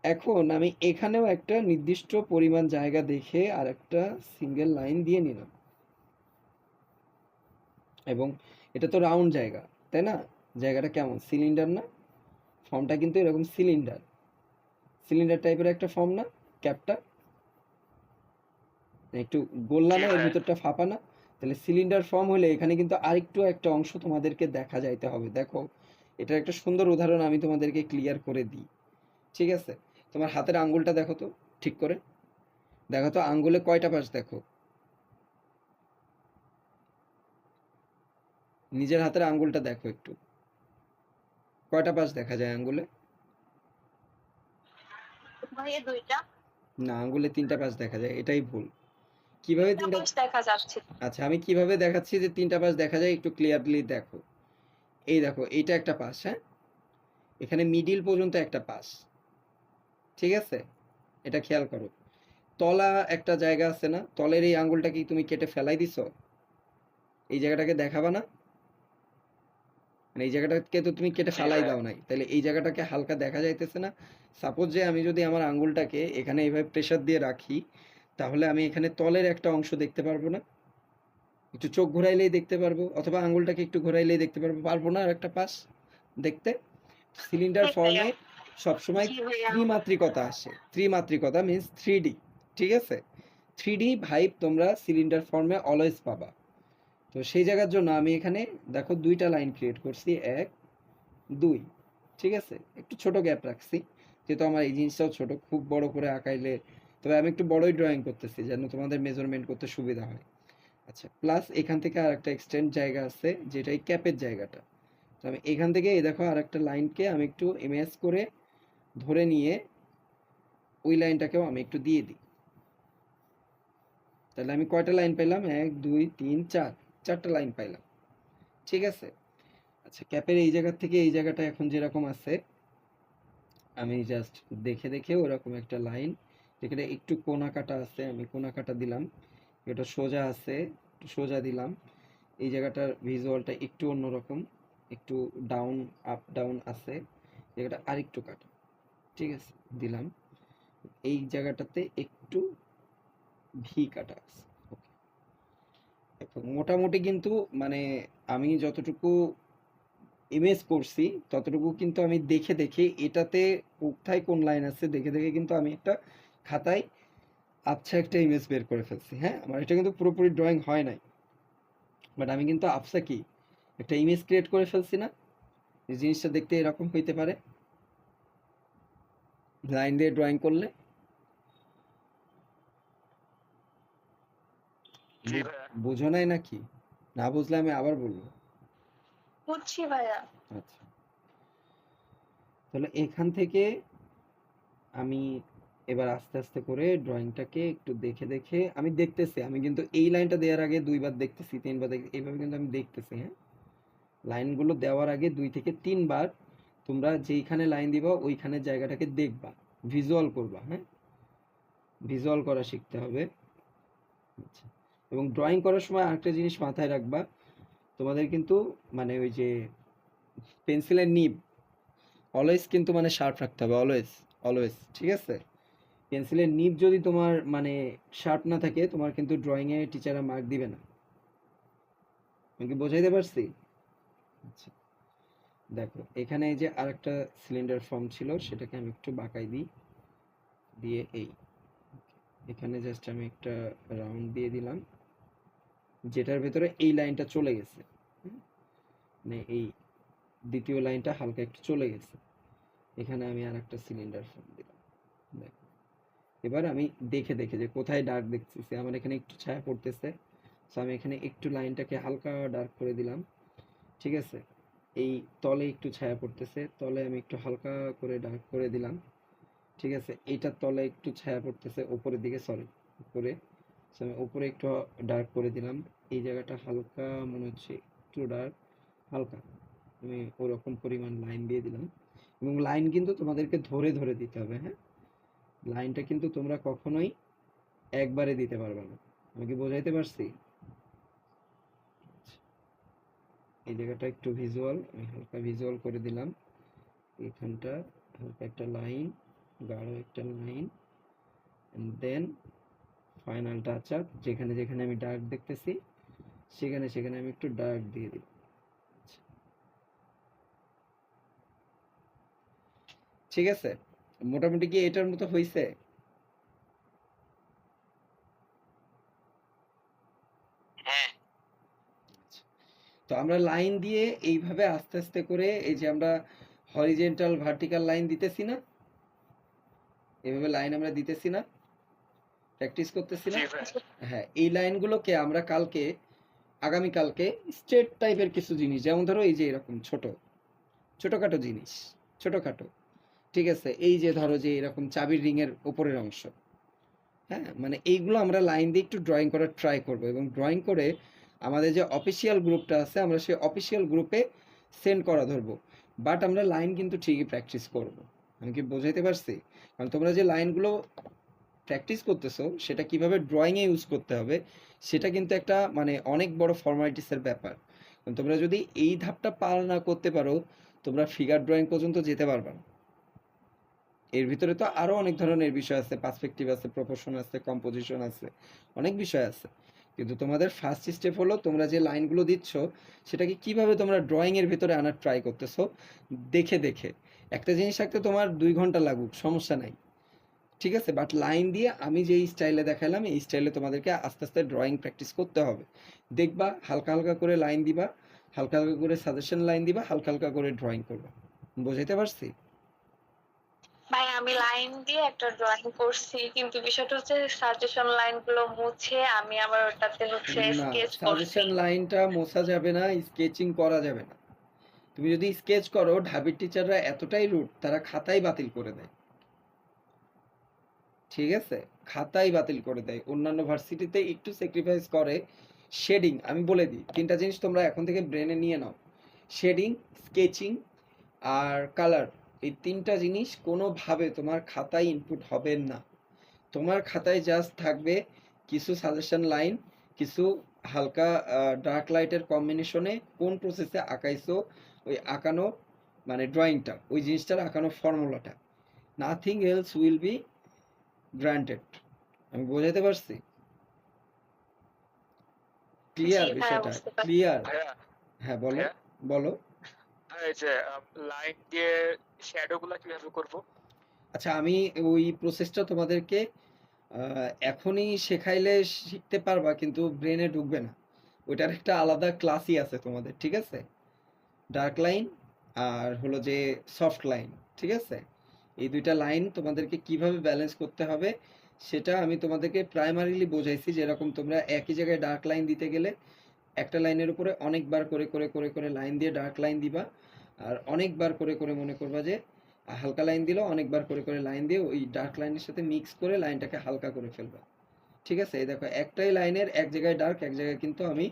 Speaker 2: এখন আমি এখানেও একটা নির্দিষ্ট পরিমাণ জায়গা দেখে আর একটা সিঙ্গেল লাইন দিয়ে নিলাম, এবং এটা তো রাউন্ড জায়গা, তাই না? জায়গাটা কেমন, সিলিন্ডার না? ফর্মটা কিন্তু এরকম সিলিন্ডার, সিলিন্ডার টাইপের একটা ফর্ম না ক্যাপটা? একটু গোল্লা
Speaker 3: জি
Speaker 2: না, এর
Speaker 3: ভাইয়া।
Speaker 2: ভিতরটা ফাঁপা না? তাহলে সিলিন্ডার ফর্ম হলে এখানে কিন্তু আরেকটু একটা অংশ তোমাদেরকে দেখা যাইতে হবে। দেখো, এটার একটা সুন্দর উদাহরণ আমি তোমাদেরকে ক্লিয়ার করে দিই, ঠিক আছে? তোমার হাতের আঙ্গুলটা দেখো তো, ঠিক করে দেখো তো, আঙ্গুলে কয়টা পাশ দেখো? নিজের হাতের আঙ্গুলটা দেখো একটু, কয়টা পাশ দেখা যায় আঙ্গুলে?
Speaker 1: ভাইয়া দুইটা।
Speaker 2: না, আঙ্গুলে তিনটা পাশ দেখা যায়, এটাই ভুল। কিভাবে
Speaker 1: তিনটা
Speaker 2: তিনটা?
Speaker 1: পাশ দেখা যাচ্ছে।
Speaker 2: আচ্ছা আমি কিভাবে দেখাচ্ছি যে তিনটা পাশ দেখা যায়, একটু ক্লিয়ারলি দেখো। এই দেখো, এইটা একটা পাশ, হ্যাঁ, এখানে মিডিল পর্যন্ত একটা পাশ, ঠিক আছে? এটা খেয়াল করো। তলা একটা জায়গা আছে না, তলের এই আঙ্গুলটা কি তুমি কেটে ফেলাই দিছো? এই জায়গাটাকে দেখাবা না? মানে এই জায়গাটাকে তো তুমি কেটে
Speaker 3: জি
Speaker 2: ফালাই
Speaker 3: ভাইয়া।
Speaker 2: দাও নাই, তাহলে এই জায়গাটাকে হালকা দেখা যাইতেছে না? সাপোজ যে আমি যদি আমার আঙ্গুলটাকে এখানে এইভাবে প্রেসার দিয়ে রাখি, তাহলে আমি এখানে তলের একটা অংশ দেখতে পারবো না? একটু চোখ ঘোরাইলেই দেখতে পারবো, অথবা আঙ্গুলটাকে একটু ঘোরাইলেই দেখতে পারবো, পারবো না আর একটা পাশ দেখতে? সিলিন্ডার
Speaker 1: জি ভাইয়া।
Speaker 2: ফর্মে সবসময়
Speaker 1: জি ভাইয়া।
Speaker 2: ত্রিমাত্রিকতা আসে, ত্রিমাত্রিকতা মিন্স থ্রি ডি, ঠিক আছে? থ্রি ডি ভাইব তোমরা সিলিন্ডার ফর্মে অলওয়েজ পাবা। তো সেই জায়গার জন্য আমি এখানে দেখো দুইটা লাইন ক্রিয়েট করছি, এক দুই, ঠিক আছে? একটু ছোট গ্যাপ রাখছি, যেহেতু আমার এই জিনিসটাও ছোট, খুব বড় করে আঁকাইলে, তবে আমি একটু বড়ই ড্রয়িং করতেছি যেন তোমাদের মেজারমেন্ট করতে সুবিধা হয়। আচ্ছা প্লাস এখান থেকে আর একটা এক্সটেন্ড জায়গা আছে, যেটা এই ক্যাপের জায়গাটা। তো আমি এখান থেকে এই দেখো আর একটা লাইনকে আমি একটু ইমেজ করে ধরে নিয়ে ওই লাইনটাকেও আমি একটু দিয়ে দিই। তাহলে আমি কয়টা লাইন পেলাম, এক দুই তিন চার, চারটা লাইন পাইলাম, ঠিক আছে? আচ্ছা ক্যাপের এই জায়গা থেকে এই জায়গাটা এখন যেরকম আছে, আমি জাস্ট দেখে দেখে ওরকম একটা লাইন, যেখানে একটু কোনা কাটা আছে আমি কোনা কাটা দিলাম, এটা সোজা আছে একটু সোজা দিলাম, এই জায়গাটার ভিজুয়ালটা একটু অন্যরকম, একটু ডাউন আপ ডাউন আছে, জায়গাটা আরেকটু কাটা, ঠিক আছে, দিলাম। এই জায়গাটাতে একটু ভি কাটা আছে, ওকে। মোটামুটি কিন্তু মানে আমি যতটুকু ইমেজ করছি ততটুকু কিন্তু আমি দেখে দেখে এটাতে কোথায় কোন লাইন আছে দেখে দেখে কিন্তু আমি একটা খাতায় আবছা একটা ইমেজ বের করে ফেলছি। হ্যাঁ, আমার এটা কিন্তু পুরোপুরি ড্রয়িং হয় নাই, বাট আমি কিন্তু আবছা কি একটা ইমেজ ক্রিয়েট করে ফেলছি না, এই জিনিসটা দেখতে এরকম হইতে পারে লাইন দিয়ে ড্রয়িং করলে।
Speaker 1: জি ভাইয়া।
Speaker 2: বোঝো নাই নাকি? না বুঝলে আমি আবার বলবো।
Speaker 1: বুঝছি ভাইয়া।
Speaker 2: আচ্ছা, তাহলে এখান থেকে আমি এবার আস্তে আস্তে করে ড্রয়িংটাকে একটু দেখে দেখে আমি দেখতেছি, আমি কিন্তু এই লাইনটা দেওয়ার আগে 2 বার দেখতেছি, 3 বার দেখতেছি, এইভাবে কিন্তু আমি দেখতেছি। হ্যাঁ, লাইনগুলো দেওয়ার আগে 2 থেকে 3 বার তোমরা যেইখানে লাইন দিবা ওইখানের জায়গাটাকে দেখবা, ভিজুয়াল করবা। হ্যাঁ, ভিজুয়াল করা শিখতে হবে। আচ্ছা, এবং ড্রয়িং করার সময় আরেকটা জিনিস মাথায় রাখবা, তোমাদের কিন্তু মানে ওই যে পেন্সিলের নিব অলওয়েজ কিন্তু মানে শার্প রাখতে হবে, অলওয়েজ অলওয়েজ, ঠিক আছে? পেন্সিলের নিব যদি তোমার মানে শার্প না থাকে তোমার কিন্তু ড্রয়িং এ টিচাররা মার্ক দিবে না। আমি কি বোঝাইতে পারছি? আচ্ছা, দেখো এখানে এই যে আরেকটা সিলিন্ডার ফর্ম ছিল সেটাকে আমি একটু বাঁকাই দিই, দিয়ে এই এখানে জাস্ট আমি একটা রাউন্ড দিয়ে দিলাম যেটার ভেতরে এই লাইনটা চলে গেছে। হুম, মানে এই দ্বিতীয় লাইনটা হালকা একটু চলে গেছে, এখানে আমি আর একটা সিলিন্ডার ফর্ম দিলাম। দেখো এবার আমি দেখে দেখে যে কোথায় ডার্ক দেখতেছি, আমার এখানে একটু ছায়া পড়তেছে, সো আমি এখানে একটু লাইনটাকে হালকা ডার্ক করে দিলাম, ঠিক আছে? এই তলে একটু ছায়া পড়তেছে, তলে আমি একটু হালকা করে ডার্ক করে দিলাম, ঠিক আছে? এইটার তলে একটু ছায়া পড়তেছে উপরের দিকে, সরি উপরে, সো আমি উপরে একটু ডার্ক করে দিলাম, এই জায়গাটা হালকা মনে হচ্ছে একটু ডার্ক, হালকা আমি ওরকম পরিমাণ লাইন দিয়ে দিলাম। এবং লাইন কিন্তু তোমাদেরকে ধরে ধরে দিতে হবে। হ্যাঁ, লাইনটা কিন্তু তোমরা কখনোই একবারে দিতে পারবে না। আমি কি বোঝাইতে পারছি? এই জায়গাটা একটু ভিজুয়াল, আমি হালকা ভিজুয়াল করে দিলাম, এখানটা হালকা একটা লাইন, গাঢ় একটা line, and then final touch up, যেখানে যেখানে আমি ডার্ক দেখতেছি সেখানে সেখানে আমি একটু ডার্ক দিয়ে দিই। ঠিক আছে, মোটামুটি কি এটার মতো হয়েছে?
Speaker 1: হ্যাঁ।
Speaker 2: তো আমরা লাইন দিয়ে এইভাবে আস্তে আস্তে করে এই যে আমরা হরিজেন্টাল ভার্টিক্যাল লাইন দিতেছি না, এভাবে লাইন আমরা দিতেছি না, প্র্যাকটিস করতেছি না?
Speaker 1: জি ভাইয়া।
Speaker 2: হ্যাঁ, এই লাইনগুলোকে আমরা কালকে আগামীকালকে স্ট্রেট টাইপের কিছু জিনিস, যেমন ধরো এই যে এরকম ছোট ছোটখাটো জিনিস, ছোটখাটো, ঠিক আছে? এই যে ধরো যে এরকম চাবির রিং এর উপরের অংশ, হ্যাঁ, মানে এইগুলো আমরা লাইন দিয়ে একটু ড্রয়িং করার ট্রাই করব, এবং ড্রয়িং করে আমাদের যে অফিসিয়াল গ্রুপটা আছে আমরা সেই অফিসিয়াল গ্রুপে সেন্ড করা ধরবো। বাট আমরা লাইন কিন্তু ঠিকই প্র্যাকটিস করব। আমি কি বোঝাইতে পারছি? কারণ তোমরা যে লাইনগুলো প্র্যাকটিস করতেছো সেটা কিভাবে ড্রয়িং এ ইউজ করতে হবে সেটা কিন্তু একটা মানে অনেক বড় ফর্মালিটিসের ব্যাপার। কারণ তোমরা যদি এই ধাপটা পার না করতে পারো তোমরা ফিগার ড্রয়িং পর্যন্ত যেতে পারবে না। এর ভিতরে তো আরো অনেক ধরনের বিষয় আছে, পার্সপেক্টিভ আছে, প্রপোর্শন আছে, কম্পোজিশন আছে, অনেক বিষয় আছে। কিন্তু তোমাদের ফার্স্ট স্টেপ হলো তোমরা যে লাইনগুলো দিচ্ছ সেটাকে কিভাবে তোমরা ড্রয়িং এর ভিতরে আনার ট্রাই করতেছো দেখে দেখে। একটা জিনিস রাখতে তোমার 2 ঘন্টা লাগুক সমস্যা নাই, ঠিক আছে? বাট লাইন দিয়ে আমি যেই স্টাইলে দেখালাম এই স্টাইলে তোমাদেরকে আস্তে আস্তে ড্রয়িং প্র্যাকটিস করতে হবে। দেখবা হালকা হালকা করে লাইন দিবা, হালকা হালকা করে সাজেশন লাইন দিবা, হালকা হালকা করে ড্রয়িং করবা। বুঝাইতে পারছি?
Speaker 1: ভাই আমি লাইন দিয়ে একটা ড্রয়িং করছি, কিন্তু বিষয়টা হচ্ছে সাজেশন লাইন গুলো মুছে আমি আবার ওটাতে হচ্ছে
Speaker 2: না,
Speaker 1: স্কেচ করছি।
Speaker 2: সাজেশন লাইনটা মোছা যাবে না, স্কেচিং করা যাবে না। তুমি যদি স্কেচ করো ঢাবির টিচাররা এতটাই রুড তারা খাতাই বাতিল করে দেয়, ঠিক আছে? খাতাই বাতিল করে দেয়। অন্যান্য ভার্সিটিতে একটু স্যাক্রিফাইস করে। শেডিং আমি বলে দিই 3টা জিনিস তোমরা এখন থেকে ব্রেনে নিয়ে নাও, শেডিং, স্কেচিং আর কালার। এই 3টা জিনিস কোনোভাবে তোমার খাতায় ইনপুট হবে না। তোমার খাতায় জাস্ট থাকবে কিছু সাজেশন লাইন, কিছু হালকা ডার্ক লাইটের কম্বিনেশনে কোন প্রসেসে আঁকাইছো ওই আঁকানো মানে ড্রয়িংটা, ওই জিনিসটার আঁকানো ফর্মুলাটা, nothing else will be granted. আমি বোঝাতে পারছি?
Speaker 1: জি
Speaker 2: ক্লিয়ার
Speaker 1: ভাইয়া,
Speaker 2: বিষয়টা?
Speaker 1: বুঝতে পারছি।
Speaker 2: ক্লিয়ার?
Speaker 3: ভাইয়া
Speaker 2: হ্যাঁ বলো,
Speaker 3: ভাইয়া
Speaker 2: বলো।
Speaker 4: এই যে লাইন দিয়ে শ্যাডো গুলা কিভাবে করব?
Speaker 2: আচ্ছা, আমি ওই প্রসেসটা তোমাদেরকে এখনই শেখাইলে শিখতে পারবা, কিন্তু ব্রেনে ঢুকবে না। ওইটার একটা আলাদা ক্লাসই আছে তোমাদের, ঠিক আছে? ডার্ক লাইন আর হলো যে সফট লাইন, ঠিক আছে? এই দুইটা লাইন তোমাদেরকে কিভাবে ব্যালেন্স করতে হবে সেটা আমি তোমাদেরকে প্রাইমারিলি বোঝাইছি। যেরকম তোমরা একই জায়গায় ডার্ক লাইন দিতে গেলে একটা লাইনের উপরে অনেকবার করে করে করে করে লাইন দিয়ে ডার্ক লাইন দিবা, আর অনেকবার করে করে মনে করবা যে হালকা লাইন দিলো, অনেকবার করে করে লাইন দিয়ে ওই ডার্ক লাইনের সাথে মিক্স করে লাইনটাকে হালকা করে ফেলবা, ঠিক আছে? এই দেখো, একটাই লাইনের এক জায়গায় ডার্ক, এক জায়গায় কিন্তু আমি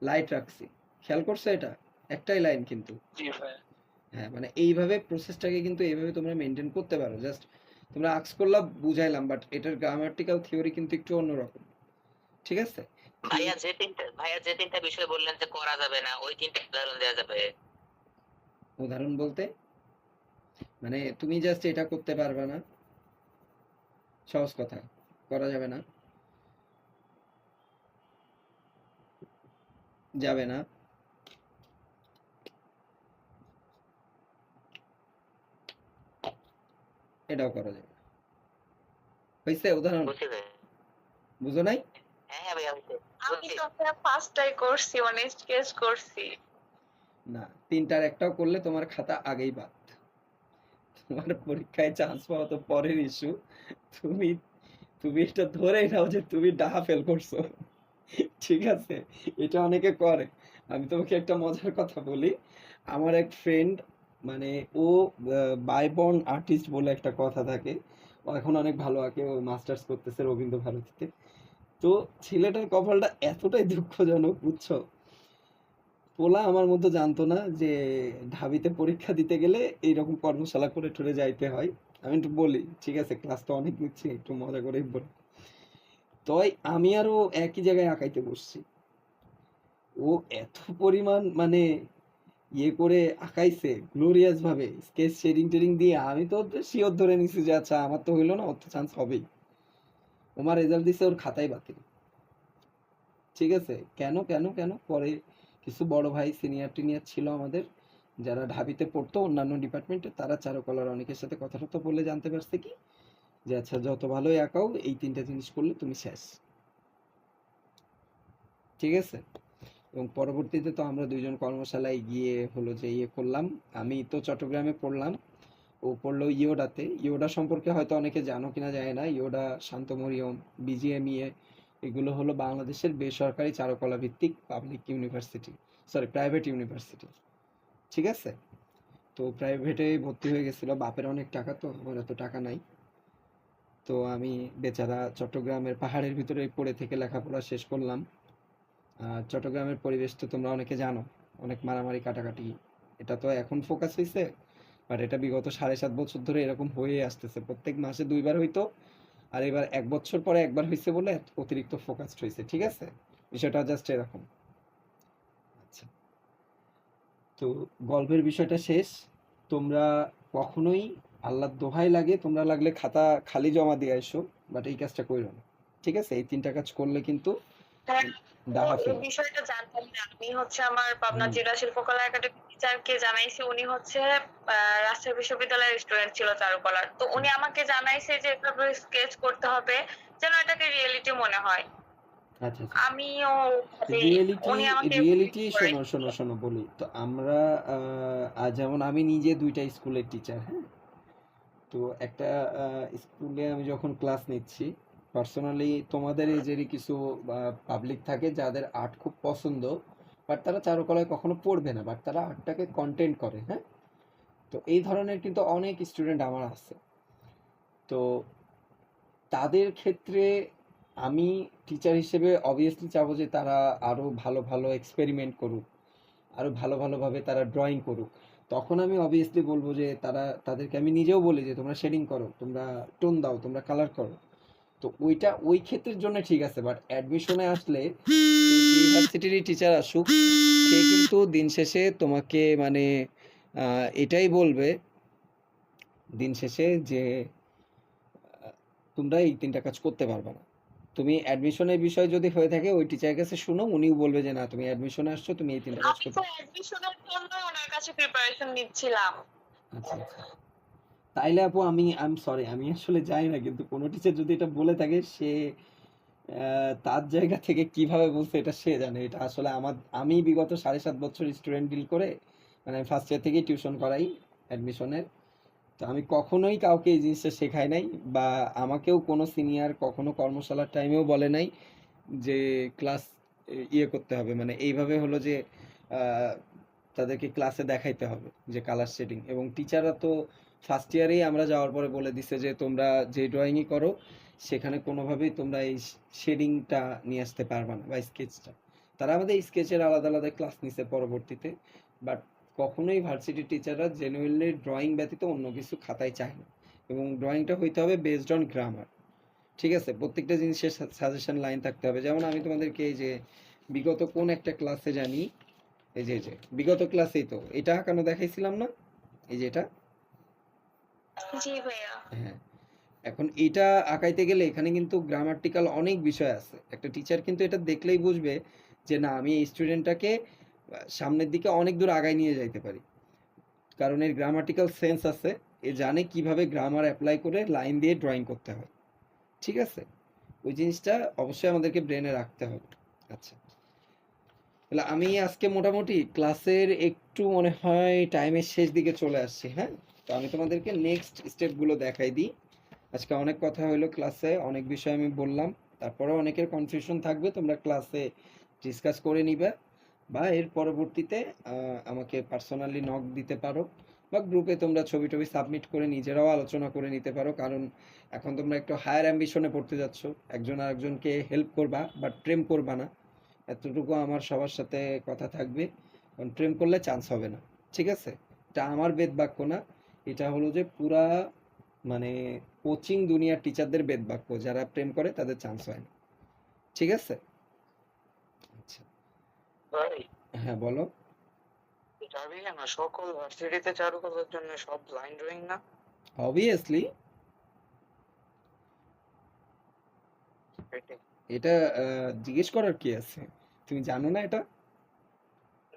Speaker 2: লাইট রাখছি। খেয়াল করছো এটা? একটাই লাইন কিন্তু।
Speaker 4: জি ভাই।
Speaker 2: হ্যাঁ, মানে এইভাবে প্রসেসটাকে কিন্তু এইভাবে তোমরা মেনটেন করতে পারো। জাস্ট তোমরা আক্স করলা বুঝাইলাম, বাট এটার গ্রামাটিক্যাল থিওরি কিন্তু একটু অন্যরকম, ঠিক আছে?
Speaker 5: ভাইয়া যে তিনটা বিষয় বললেন যে করা যাবে না, ওই তিনটা উদাহরণ দেওয়া যাবে?
Speaker 2: উদাহরণ বলতে মানে তুমি জাস্ট এটা করতে পারবে না, সহজ কথা, করা যাবে না, যাবে না, এটাও করা যাবে না। হয়েছে উদাহরণ?
Speaker 5: বুঝছি ভাই।
Speaker 2: বুঝো নাই?
Speaker 5: হ্যাঁ ভাইয়া বুঝছি।
Speaker 1: আমি তো ফার্স্টটাই করছি, মানে স্কেচ করছি।
Speaker 2: না, তিনটার একটাও করলে তোমার খাতা আগেই বাদ। তোমার পরীক্ষায় চান্স পাওয়া তো পরের ইস্যু। তুমি তুমি এটা ধরেই নাও যে তুমি ডাহা ফেল করছো, ঠিক আছে? এটা অনেকে করে। আমি তোমাকে একটা মজার কথা বলি। আমার এক ফ্রেন্ড, মানে ও বাই বর্ন আর্টিস্ট বলে একটা কথা থাকে। ও এখন অনেক ভালো আঁকে, ও মাস্টার্স করতেছে রবীন্দ্র ভারতীতে। তো ছেলেটার কপালটা এতটাই দুঃখজনক, বুঝছো? পোলা আমার মতো জানতো না যে ঢাবিতে পরীক্ষা দিতে গেলে এইরকম কর্মশালা করে টরে যাইতে হয়। আমি একটু বলি, ঠিক আছে? ক্লাস তো অনেক নিচ্ছি, একটু মজা করেই বলি। তয় আমি আরো একই জায়গায় আঁকাইতে বসছি। ও এত পরিমাণ মানে ইয়ে করে আঁকাইছে গ্লোরিয়াস ভাবে, স্কেচ শেডিং টেডিং দিয়ে। আমি তো শিওর ধরে নিছি যে আচ্ছা আমার তো হইলো না, ওর তো চান্স হবেই। ওমার রেজাল্ট দিছে ওর খাতায় বাতিল, ঠিক আছে? কেন কেন কেন? পরে কিছু বড় ভাই সিনিয়র টিনিয়র ছিল আমাদের, যারা ঢাবিতে পড়তো অন্যান্য ডিপার্টমেন্টে, তারা চারুকলার অনেকের সাথে কথা টথা বলে জানতে পারছে কি যে আচ্ছা যত ভালোই আঁকাও এই তিনটা জিনিস করলে তুমি শেষ, ঠিক আছে? এবং পরবর্তীতে তো আমরা দুইজন কর্মশালায় গিয়ে হলো যে ইয়ে করলাম। আমি তো চট্টগ্রামে পড়লাম, ও পড়লো ইয়োডাতে। ইয়োডা সম্পর্কে হয়তো অনেকে জানো কিনা জানি না। ইয়োডা, শান্ত মরিয়ম, বিজিএমইএ, এগুলো হলো বাংলাদেশের বেসরকারি চারুকলা ভিত্তিক public university, sorry private university, ঠিক আছে? তো প্রাইভেটে ভর্তি হয়ে গেছিল, বাপের অনেক টাকা, তো আমার এত টাকা নাই। তো আমি বেচারা চট্টগ্রামের পাহাড়ের ভিতরে পড়ে থেকে লেখাপড়া শেষ করলাম। আর চট্টগ্রামের পরিবেশ তো তোমরা অনেকে জানো, অনেক মারামারি কাটাকাটি। এটা তো এখন ফোকাস হয়েছে, বাট এটা বিগত 7.5 বছর ধরে এরকম হয়ে আসতেছে। প্রত্যেক মাসে 2বার হইতো, আর এবার 1 বছর পরে একবার হয়েছে বলে অতিরিক্ত ফোকাসড হয়েছে, ঠিক আছে? বিষয়টা জাস্ট এরকম। আচ্ছা, তো গল্পের বিষয়টা শেষ। তোমরা কখনোই, আল্লাহর দোহাই লাগে, তোমরা লাগলে খাতা খালি জমা দিয়ে আসো, বাট এই কাজটা করো না, ঠিক আছে? এই তিনটা কাজ করলে কিন্তু
Speaker 1: হ্যাঁ,
Speaker 2: ডাহা
Speaker 1: এই
Speaker 2: ফেল।
Speaker 1: বিষয়টা জানতাম না। আমি হচ্ছে আমার পাবনা
Speaker 2: হুম।
Speaker 1: জেলা শিল্পকলা একাডেমি টিচারকে জানাইছি। উনি হচ্ছে রাজশাহী বিশ্ববিদ্যালয়ের স্টুডেন্ট ছিল চারুকলার। তো উনি আমাকে জানাইছে যে এভাবে স্কেচ করতে হবে যেন এটাকে রিয়েলিটি মনে হয়।
Speaker 2: আচ্ছা আচ্ছা,
Speaker 1: আমিও
Speaker 2: রিয়েলিটি,
Speaker 1: উনি আমাকে
Speaker 2: রিয়েলিটি
Speaker 1: করে
Speaker 2: শোনো শোনো শোনো বলি তো আমরা। যেমন আমি নিজে 2টা স্কুলের টিচার, হ্যাঁ? তো একটা স্কুলে আমি যখন ক্লাস নিচ্ছি, পার্সোনালি তোমাদের এজেরই কিছু পাবলিক থাকে যাদের আর্ট খুব পছন্দ, বাট তারা চারুকলায় কখনো পড়বে না, বাট তারা আর্টটাকে কন্টেন্ট করে, হ্যাঁ? তো এই ধরনের কিন্তু অনেক স্টুডেন্ট আমার আছে। তো তাদের ক্ষেত্রে আমি টিচার হিসেবে অবভিয়াসলি চাবো যে তারা আরো ভালো ভালো এক্সপেরিমেন্ট করুক, আরো ভালো ভালোভাবে তারা ড্রয়িং করুক। তখন আমি অবভিয়াসলি বলবো যে তাদেরকে আমি নিজেও বলি যে তোমরা শেডিং করো, তোমরা টোন দাও, তোমরা কালার করো। তো ওইটা ওই ক্ষেত্রের জন্য ঠিক আছে, বাট অ্যাডমিশনে আসলে ইউনিভার্সিটিরই টিচার আসুক, সে কিন্তু দিন শেষে তোমাকে মানে এটাই বলবে দিন শেষে যে তোমরা এই তিনটা কাজ করতে পারবে না, তুমি অ্যাডমিশনের বিষয় যদি হয়ে থাকে ওই টিচারের কাছে শুনো, উনিও বলবে যে না তুমি অ্যাডমিশনে আসছো, তুমি এই 3টা কাজ
Speaker 1: আমি
Speaker 2: করতে।
Speaker 1: তো অ্যাডমিশনের জন্য ওনার কাছে প্রিপারেশন নিচ্ছিলাম।
Speaker 2: আচ্ছা আচ্ছা। তাইলে আপু আমি সরি, আমি আসলে জানি না, কিন্তু কোনো টিচার যদি এটা বলে থাকে সে তার জায়গা থেকে কিভাবে বলছে এটা সে জানে। এটা আসলে আমি বিগত 7.5 বছর স্টুডেন্ট ডিল করে, মানে ফার্স্ট ইয়ার থেকেই টিউশন করাই অ্যাডমিশনের। তো আমি কখনোই কাউকে এই জিনিসটা শেখাই নাই, বা আমাকেও কোনো সিনিয়র কখনো কর্মশালার টাইমেও বলে নাই যে ক্লাস ইয়ে করতে হবে, মানে এইভাবে হলো যে আহ, তাদেরকে ক্লাসে দেখাইতে হবে যে কালার শেডিং। এবং টিচাররা তো ফার্স্ট ইয়ারেই আমরা যাওয়ার পরে বলে দিছে যে তোমরা যে ড্রয়িংই করো সেখানে কোনোভাবেই তোমরা এই শেডিংটা নিয়ে আসতে পারবে না, বা স্কেচটা। তারা আমাদের স্কেচের আলাদা আলাদা ক্লাস নিছে পরবর্তীতে, বাট কখনোই ভার্সিটি টিচাররা জেনুইনলি ড্রয়িং ব্যতীত অন্য কিছু খাতায় চায় না। এবং ড্রয়িংটা হইতে হবে বেসড অন গ্রামার। ঠিক আছে, প্রত্যেকটা জিনিসের সাজেশন লাইন থাকতে হবে। যেমন আমি তোমাদেরকে এই যে বিগত কোন একটা ক্লাসে জানি, এই যে বিগত ক্লাসেই তো এটা কেন দেখাইছিলাম না, এই যে এটা।
Speaker 1: জি ভাইয়া।
Speaker 2: হ্যাঁ, এখন এটা আঁকাইতে গেলে এখানে কিন্তু গ্রামাটিক্যাল অনেক বিষয় আছে। একটা টিচার কিন্তু এটা দেখলেই বুঝবে যে না আমি এই স্টুডেন্টটাকে সামনের দিকে অনেক দূর আগায় নিয়ে যাইতে পারি, কারণ এর গ্রামাটিক্যাল সেন্স আছে। এ জানে কিভাবে গ্রামার অ্যাপ্লাই করে লাইন দিয়ে ড্রয়িং করতে হয়। ঠিক আছে, ওই জিনিসটা অবশ্যই আমাদেরকে ব্রেনে রাখতে হবে। আচ্ছা, তাহলে আমি আজকে মোটামুটি ক্লাসের একটু মনে হয় টাইমের শেষ দিকে চলে আসছি। হ্যাঁ, তো আমি তোমাদেরকে নেক্সট স্টেপগুলো দেখাই দিই। আজকে অনেক কথা হলো ক্লাসে, অনেক বিষয় আমি বললাম। তারপরেও অনেকের কনফিউশন থাকবে, তোমরা ক্লাসে ডিসকাস করে নিবে, বা এর পরবর্তীতে আমাকে পার্সোনালি নক দিতে পারো, বা গ্রুপে তোমরা ছবি টবি সাবমিট করে নিজেরাও আলোচনা করে নিতে পারো। কারণ এখন তোমরা একটু হায়ার অ্যাম্বিশনে পড়তে যাচ্ছ, একজন আরেকজনকে হেল্প করবা বাট প্রেম করবা না, এতটুকু আমার সবার সাথে কথা থাকবে। কারণ প্রেম করলে চান্স হবে না। ঠিক আছে, এটা আমার বেদ বাক্য না, এটা হলো যে পুরা মানে কোচিং দুনিয়ার টিচারদের বেদ বাক্য, যারা প্রেম করে তাদের চান্স হয় না। ঠিক আছে। আচ্ছা,
Speaker 4: ভাই
Speaker 2: হ্যাঁ বলো।
Speaker 4: যাবি না সকল ভার্সিটিতে চারুকলার জন্য সব লাইন ড্রয়িং না?
Speaker 2: অবভিয়াসলি
Speaker 4: সেটাই।
Speaker 2: এটা জিজ্ঞেস করার কি আছে, তুমি জানো না এটা?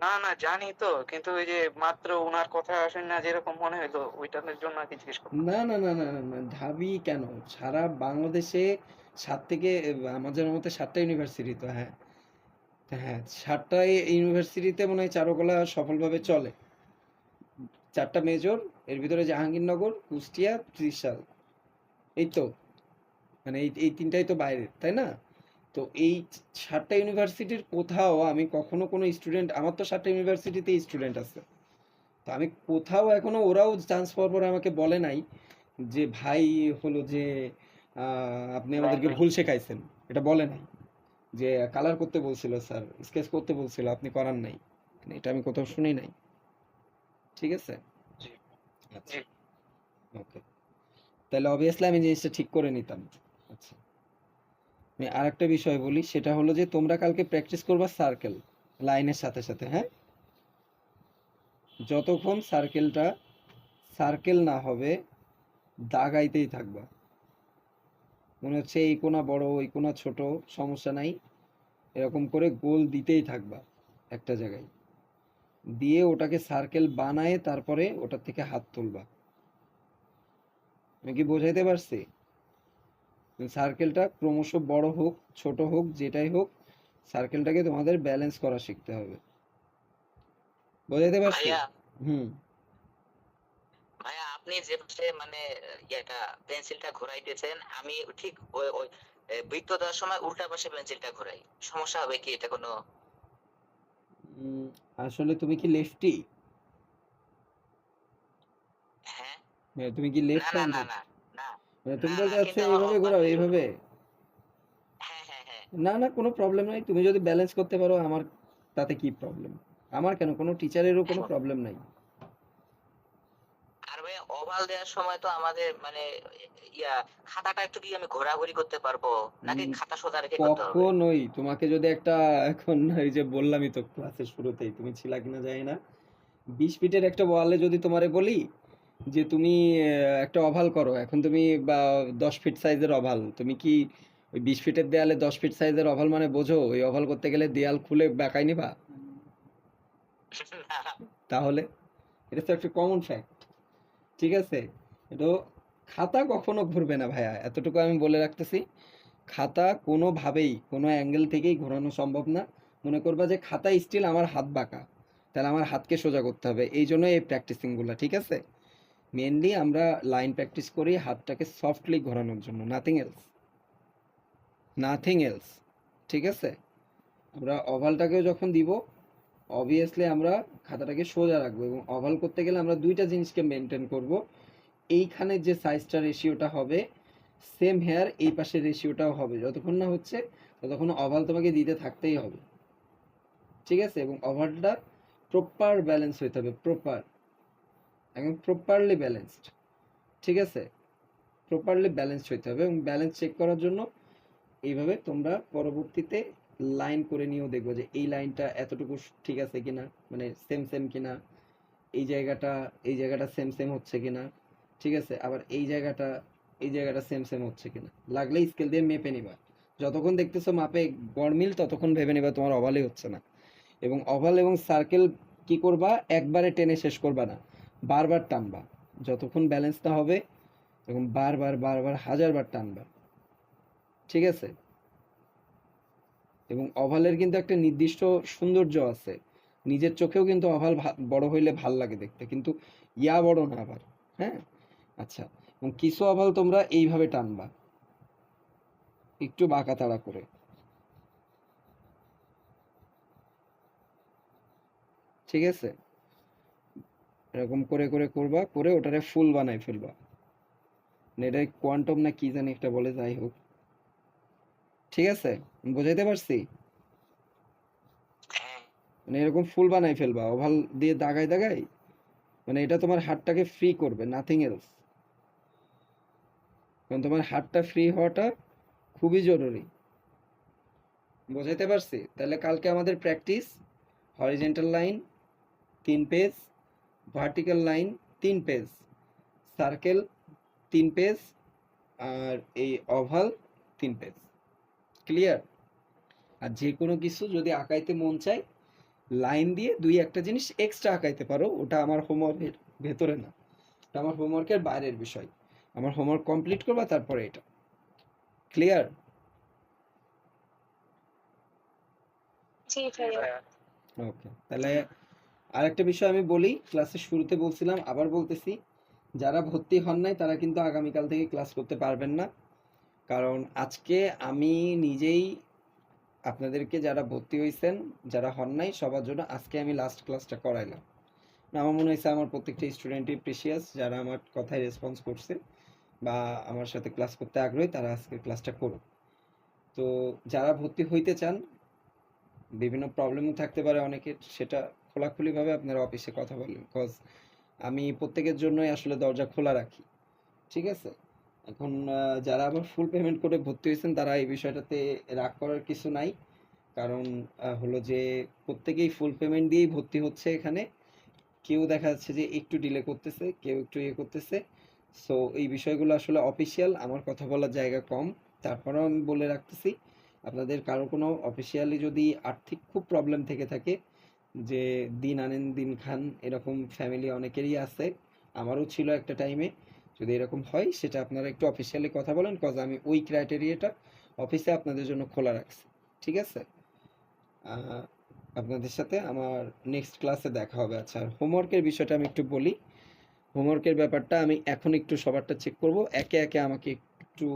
Speaker 4: না না জানি তো, কিন্তু ওই যে মাত্র উনার কথা আসেন না যেরকম মনে হইলো ওইটার জন্য আর কি জিজ্ঞেস করলাম।
Speaker 2: না না না না না না, ঢাবি কেন, সারা বাংলাদেশে 7 থেকে আমাদের মতে 7টা ইউনিভার্সিটি তো। হ্যাঁ হ্যাঁ, 7টা ইউনিভার্সিটিতে মনে হয় চারুকলা সফলভাবে চলে। 4টা মেজর, এর ভিতরে জাহাঙ্গীরনগর, কুষ্টিয়া, ত্রিশাল, এই তো, মানে এই 3টাই তো বাইরে, তাই না? তো এই 7টা ইউনিভার্সিটির কোথাও আমি কখনো কোনো স্টুডেন্ট, আমার তো 7টা ইউনিভার্সিটিতে স্টুডেন্ট আছে, তো আমি কোথাও এখনো, ওরাও চান্স পাওয়ার পরে আমাকে বলে নাই যে ভাই হলো যে আপনি আমাদেরকে ভুল শেখাইছেন, এটা বলে নাই। যে কালার করতে বলছিল স্যার, স্কেচ করতে বলছিল, আপনি করার নাই, মানে এটা আমি কোথাও শুনি নাই। ঠিক আছে।
Speaker 4: জি
Speaker 2: আচ্ছা,
Speaker 4: জি।
Speaker 2: ওকে, তাহলে অবভিয়াসলি আমি জিনিসটা ঠিক করে নিতাম। আচ্ছা, আমি আরেকটা বিষয় বলি, সেটা হলো যে তোমরা কালকে প্র্যাকটিস করবা সার্কেল লাইনের সাথে সাথে। হ্যাঁ, যতক্ষণ সার্কেলটা সার্কেল না হবে দাগাইতেই থাকবা। মনে হচ্ছে এই কোণা বড় ওই কোণা ছোট, সমস্যা নাই, এরকম করে গোল দিতেই থাকবা একটা জায়গায়, দিয়ে ওটাকে সার্কেল বানায় তারপরে ওটার থেকে হাত তুলবা। আমি কি বোঝাইতে পারছি? সার্কেলটা ক্রমশ বড় হোক ছোট হোক যেটাই হোক, সার্কেলটাকে তোমাদের ব্যালেন্স করা শিখতে হবে। বোঝাইতে পারছি?
Speaker 5: ভাইয়া
Speaker 2: হুম।
Speaker 5: ভাইয়া আপনি যে পাশে মানে ইয়েটা পেন্সিলটা ঘোরাইতেছেন, আমি ঠিক ওই ওই বৃত্ত দেওয়ার সময় উল্টা পাশে পেন্সিলটা ঘোরাই, সমস্যা হবে কি এটা কোনো?
Speaker 2: উম, আসলে তুমি কি লেফটি?
Speaker 5: হ্যাঁ।
Speaker 2: তুমি কি
Speaker 5: না
Speaker 2: লেফট
Speaker 5: না না
Speaker 2: হ্যান্ডেড?
Speaker 5: না না
Speaker 2: মানে
Speaker 5: না
Speaker 2: তুমি বলতে
Speaker 5: না,
Speaker 2: চাচ্ছো
Speaker 5: কিন্তু আমার
Speaker 2: এইভাবে
Speaker 5: অভ্যাস
Speaker 2: ঘোরাও,
Speaker 5: হয়ে গেল।
Speaker 2: এইভাবে?
Speaker 5: হ্যাঁ হ্যাঁ হ্যাঁ।
Speaker 2: না না, কোনো প্রবলেম নাই, তুমি যদি ব্যালেন্স করতে পারো আমার তাতে কি প্রবলেম? আমার কেন, কোনো টিচারেরও কোনো প্রবলেম নাই।
Speaker 5: আর ভাই ওভাল দেওয়ার সময় তো আমাদের মানে ইয়া খাতাটা একটু কি আমি ঘোরাঘুরি করতে পারবো, নাকি
Speaker 2: উম,
Speaker 5: খাতা সোজা রেখে করতে হবে?
Speaker 2: কখনোই তোমাকে যদি একটা, এখন এই যে বললামই তো ক্লাসের শুরুতেই, তুমি ছিলা কিনা জানি না, 20 ফিটের একটা ওয়ালে যদি তোমারে বলি যে তুমি একটা অভাল করো, এখন তুমি বা 10 ফিট সাইজের অভাল, তুমি কি ওই 20 ফিটের দেয়ালে 10 ফিট সাইজের ওভাল মানে বোঝো? ওই ওভাল করতে গেলে দেয়াল খুলে বাঁকাই নিবা?
Speaker 5: না,
Speaker 2: তাহলে এটা তো একটা কমন ফ্যাক্ট, ঠিক আছে? এটা খাতা কখনো ঘুরবে না ভাইয়া, এতটুকু আমি বলে রাখতেছি। খাতা কোনোভাবেই কোনো অ্যাঙ্গেল থেকেই ঘোরানো সম্ভব না। মনে করবা যে খাতা স্টিল আমার হাত বাঁকা, তাহলে আমার হাতকে সোজা করতে হবে, এই জন্য এই প্র্যাকটিসিংগুলো, ঠিক আছে? মেনলি আমরা লাইন প্র্যাকটিস করি হাতটাকে সফটলি ঘোরানোর জন্য, নাথিং এলস, নাথিং এলস, ঠিক আছে? আমরা ওভালটাকেও যখন দিব, অবভিয়াসলি আমরা খাতাটাকে সোজা রাখবো, এবং ওভাল করতে গেলে আমরা দুইটা জিনিসকে মেনটেন করব। এইখানে যে সাইজটা রেশিওটা হবে, সেম হেয়ার এই পাশের রেশিওটাও হবে। যতক্ষণ না হচ্ছে ততক্ষণ ওভাল তোমাকে দিতে থাকতেই হবে, ঠিক আছে? এবং ওভালটা প্রপার ব্যালেন্স হইতে হবে, প্রপার, একদম প্রপারলি ব্যালেন্সড, ঠিক আছে? প্রপারলি ব্যালেন্সড হইতে হবে, এবং ব্যালেন্স চেক করার জন্য এইভাবে তোমরা পরবর্তীতে লাইন করে নিয়েও দেখবো যে এই লাইনটা এতটুকু ঠিক আছে কিনা, মানে সেম সেম কিনা, এই জায়গাটা সেম সেম হচ্ছে কিনা, ঠিক আছে? আবার এই জায়গাটা সেম সেম হচ্ছে কিনা, লাগলে স্কেল দিয়ে মেপে নিবা। যতক্ষণ দেখতেছো মাপে গড়মিল, ততক্ষণ ভেবে নিবা তোমার ওভালই হচ্ছে না। এবং ওভাল এবং সার্কেল কি করবা, একবারে টেনে শেষ করবা না, বারবার টানবা, যতক্ষণ ব্যালেন্স না হবে এবং বারবার বারবার হাজারবার টানবা, ঠিক আছে? এবং ওভালের কিন্তু একটা নির্দিষ্ট সৌন্দর্য আছে, নিজের চোখেও কিন্তু ওভাল বড় হইলে ভাল লাগে দেখতে, কিন্তু ইয়া বড় না আবার, হ্যাঁ? আচ্ছা, এবং কিছু ওভাল তোমরা এইভাবে টানবা, একটু বাঁকা তাড়া করে, ঠিক আছে? এরকম করে করে করবা, করে ওটারে ফুল বানাই ফেলবা, মানে এটা কোয়ান্টাম না কি জানি একটা বলে, যাই হোক, ঠিক আছে? বোঝাইতে পারছি?
Speaker 5: হ্যাঁ,
Speaker 2: মানে এরকম ফুল বানাই ফেলবা ওভাল দিয়ে দাগাই দাগাই, মানে এটা তোমার হাতটাকে ফ্রি করবে, নাথিং এলস। কারণ তোমার হাতটা ফ্রি হওয়াটা খুবই জরুরি। বোঝাইতে পারছি? তাহলে কালকে আমাদের practice horizontal line 3 page, vertical line 3 page, circle 3 page, আর এই ওভাল 3 পেজ। ক্লিয়ার? আর যে কোনো কিছু যদি আঁকাইতে মন চায়, লাইন দিয়ে দুই একটা জিনিস এক্সট্রা আঁকাইতে পারো, ওটা আমার হোমওয়ার্কের ভেতরে না, এটা আমার হোমওয়ার্কের বাইরের বিষয়। আমার হোমওয়ার্ক কমপ্লিট করবা, তারপরে এটা। ক্লিয়ার?
Speaker 1: জি ভাইয়া।
Speaker 4: ভাইয়া।
Speaker 2: ওকে, তাহলে আরেকটা বিষয় আমি বলি, ক্লাসের শুরুতে বলছিলাম, আবার বলতেছি, যারা ভর্তি হন নাই তারা কিন্তু আগামীকাল থেকে ক্লাস করতে পারবেন না। কারণ আজকে আমি নিজেই আপনাদেরকে, যারা ভর্তি হয়েছেন, যারা হন নাই, সবার জন্য আজকে আমি লাস্ট ক্লাসটা করাইলাম। না, আমার মনে হয়েছে আমার প্রত্যেকটা স্টুডেন্টই প্রিসিয়াস, যারা আমার কথায় রেসপন্স করছে বা আমার সাথে ক্লাস করতে আগ্রহী, তারা আজকে ক্লাসটা করুক। তো যারা ভর্তি হইতে চান, বিভিন্ন প্রবলেমও থাকতে পারে অনেকের, সেটা খোলাখুলিভাবে আপনারা অফিসে কথা বলেন, কজ আমি প্রত্যেকের জন্যই আসলে দরজা খোলা রাখি, ঠিক আছে? এখন যারা আবার ফুল পেমেন্ট করে ভর্তি হয়েছেন, তারা এই বিষয়টাতে রাগ করার কিছু নাই। কারণ হলো যে প্রত্যেকেই ফুল পেমেন্ট দিয়েই ভর্তি হচ্ছে এখানে, কেউ দেখা যাচ্ছে যে একটু ডিলে করতেছে, কেউ একটু ইয়ে করতেছে। সো এই বিষয়গুলো আসলে অফিসিয়াল, আমার কথা বলার জায়গা কম। তারপরেও আমি বলে রাখতেছি, আপনাদের কারো কোনো অফিসিয়ালি যদি আর্থিক খুব প্রবলেম থেকে থাকে, যে দিন আনেন দিন খান এরকম ফ্যামিলি অনেকেরই আছে, আমারও ছিল একটা টাইমে, যদি এরকম হয় সেটা আপনারা একটু অফিসিয়ালি কথা বলেন, কজ আমি ওই ক্রাইটেরিয়াটা অফিসে আপনাদের জন্য খোলা রাখছি, ঠিক আছে? আহ, আপনাদের সাথে আমার নেক্সট ক্লাসে দেখা হবে। আচ্ছা, আর হোমওয়ার্কের বিষয়টা আমি একটু বলি। হোমওয়ার্কের ব্যাপারটা আমি এখন একটু সবারটা চেক করব, একে একে আমাকে একটু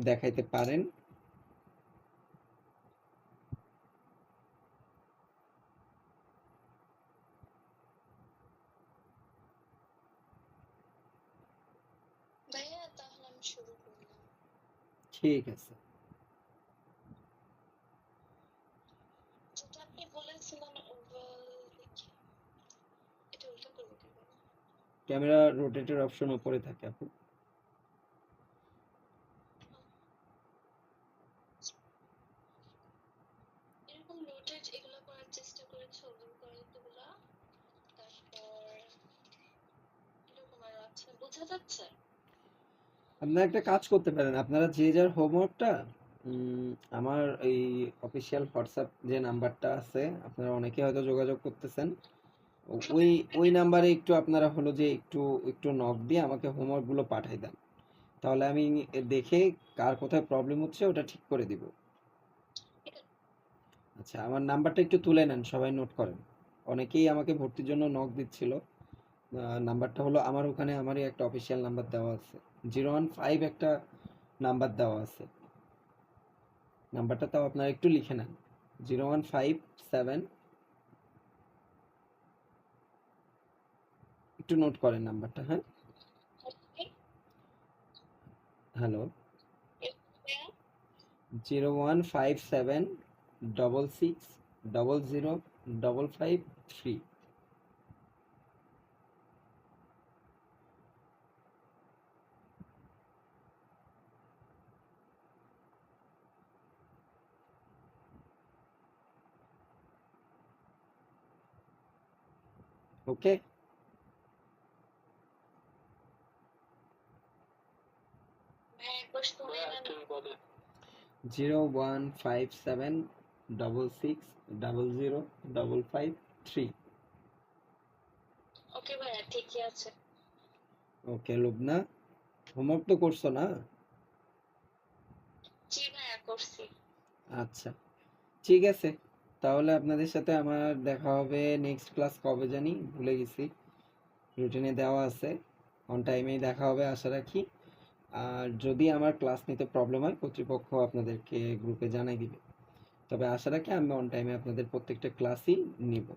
Speaker 2: দেখাইতে পারেন।
Speaker 6: ভাইয়া তাহলে আমি শুরু করলাম।
Speaker 2: ঠিক আছে।
Speaker 6: যেটা আপনি বলেছিলেন ওভাল দেখি, এটা উল্টা করবো কিভাবে?
Speaker 2: ক্যামেরা রোটেটের অপশন উপরে থাকে আপু।
Speaker 6: এরকম রোটেট এগুলো করার চেষ্টা করেছি, ওভাল করার এগুলা, তারপর এরকম আরো আছে, বোঝা যাচ্ছে?
Speaker 2: আপনারা একটা কাজ করতে পারেন, আপনারা যে যার হোমওয়ার্কটা আমার এই অফিসিয়াল হোয়াটসঅ্যাপ যে নাম্বারটা আছে আপনারা অনেকে হয়তো যোগাযোগ করতেছেন, ওই ওই নাম্বারে একটু আপনারা হলো যে একটু একটু নক দিয়ে আমাকে হোমওয়ার্কগুলো পাঠাই দেন, তাহলে আমি দেখে কার কোথায় প্রবলেম হচ্ছে ওটা ঠিক করে দিব। আচ্ছা, আমার নাম্বারটা একটু তুলে নেন, সবাই নোট করেন। অনেকেই আমাকে ভর্তির জন্য নক দিচ্ছিল। নাম্বারটা হলো আমার ওখানে আমারই একটা অফিসিয়াল নাম্বার দেওয়া আছে, 015 একটা নাম্বার দেওয়া আছে। নাম্বারটা তাও আপনারা একটু লিখে নেন, 0157, একটু নোট করেন নাম্বারটা। হ্যাঁ, হ্যালো, 01576600553। ওকে,
Speaker 6: ভাইয়া একবার শুনে নেন।
Speaker 2: 01576600553।
Speaker 6: ওকে ভাইয়া, ঠিকই আছে।
Speaker 2: ওকে লুবনা, হোমওয়ার্ক তো করছো না?
Speaker 6: জি ভাইয়া, করছি।
Speaker 2: আচ্ছা, ঠিক আছে, তাহলে আপনাদের সাথে আমার দেখা হবে নেক্সট ক্লাস কবে জানি ভুলে গেছি, রুটিনে দেওয়া আছে। অন টাইমেই দেখা হবে আশা রাখি। আর যদি আমার ক্লাস নিতে প্রবলেম হয় কর্তৃপক্ষ আপনাদেরকে গ্রুপে জানাই দিবে, তবে আশা রাখি আমি অন টাইমে আপনাদের প্রত্যেকটা ক্লাসই নিব।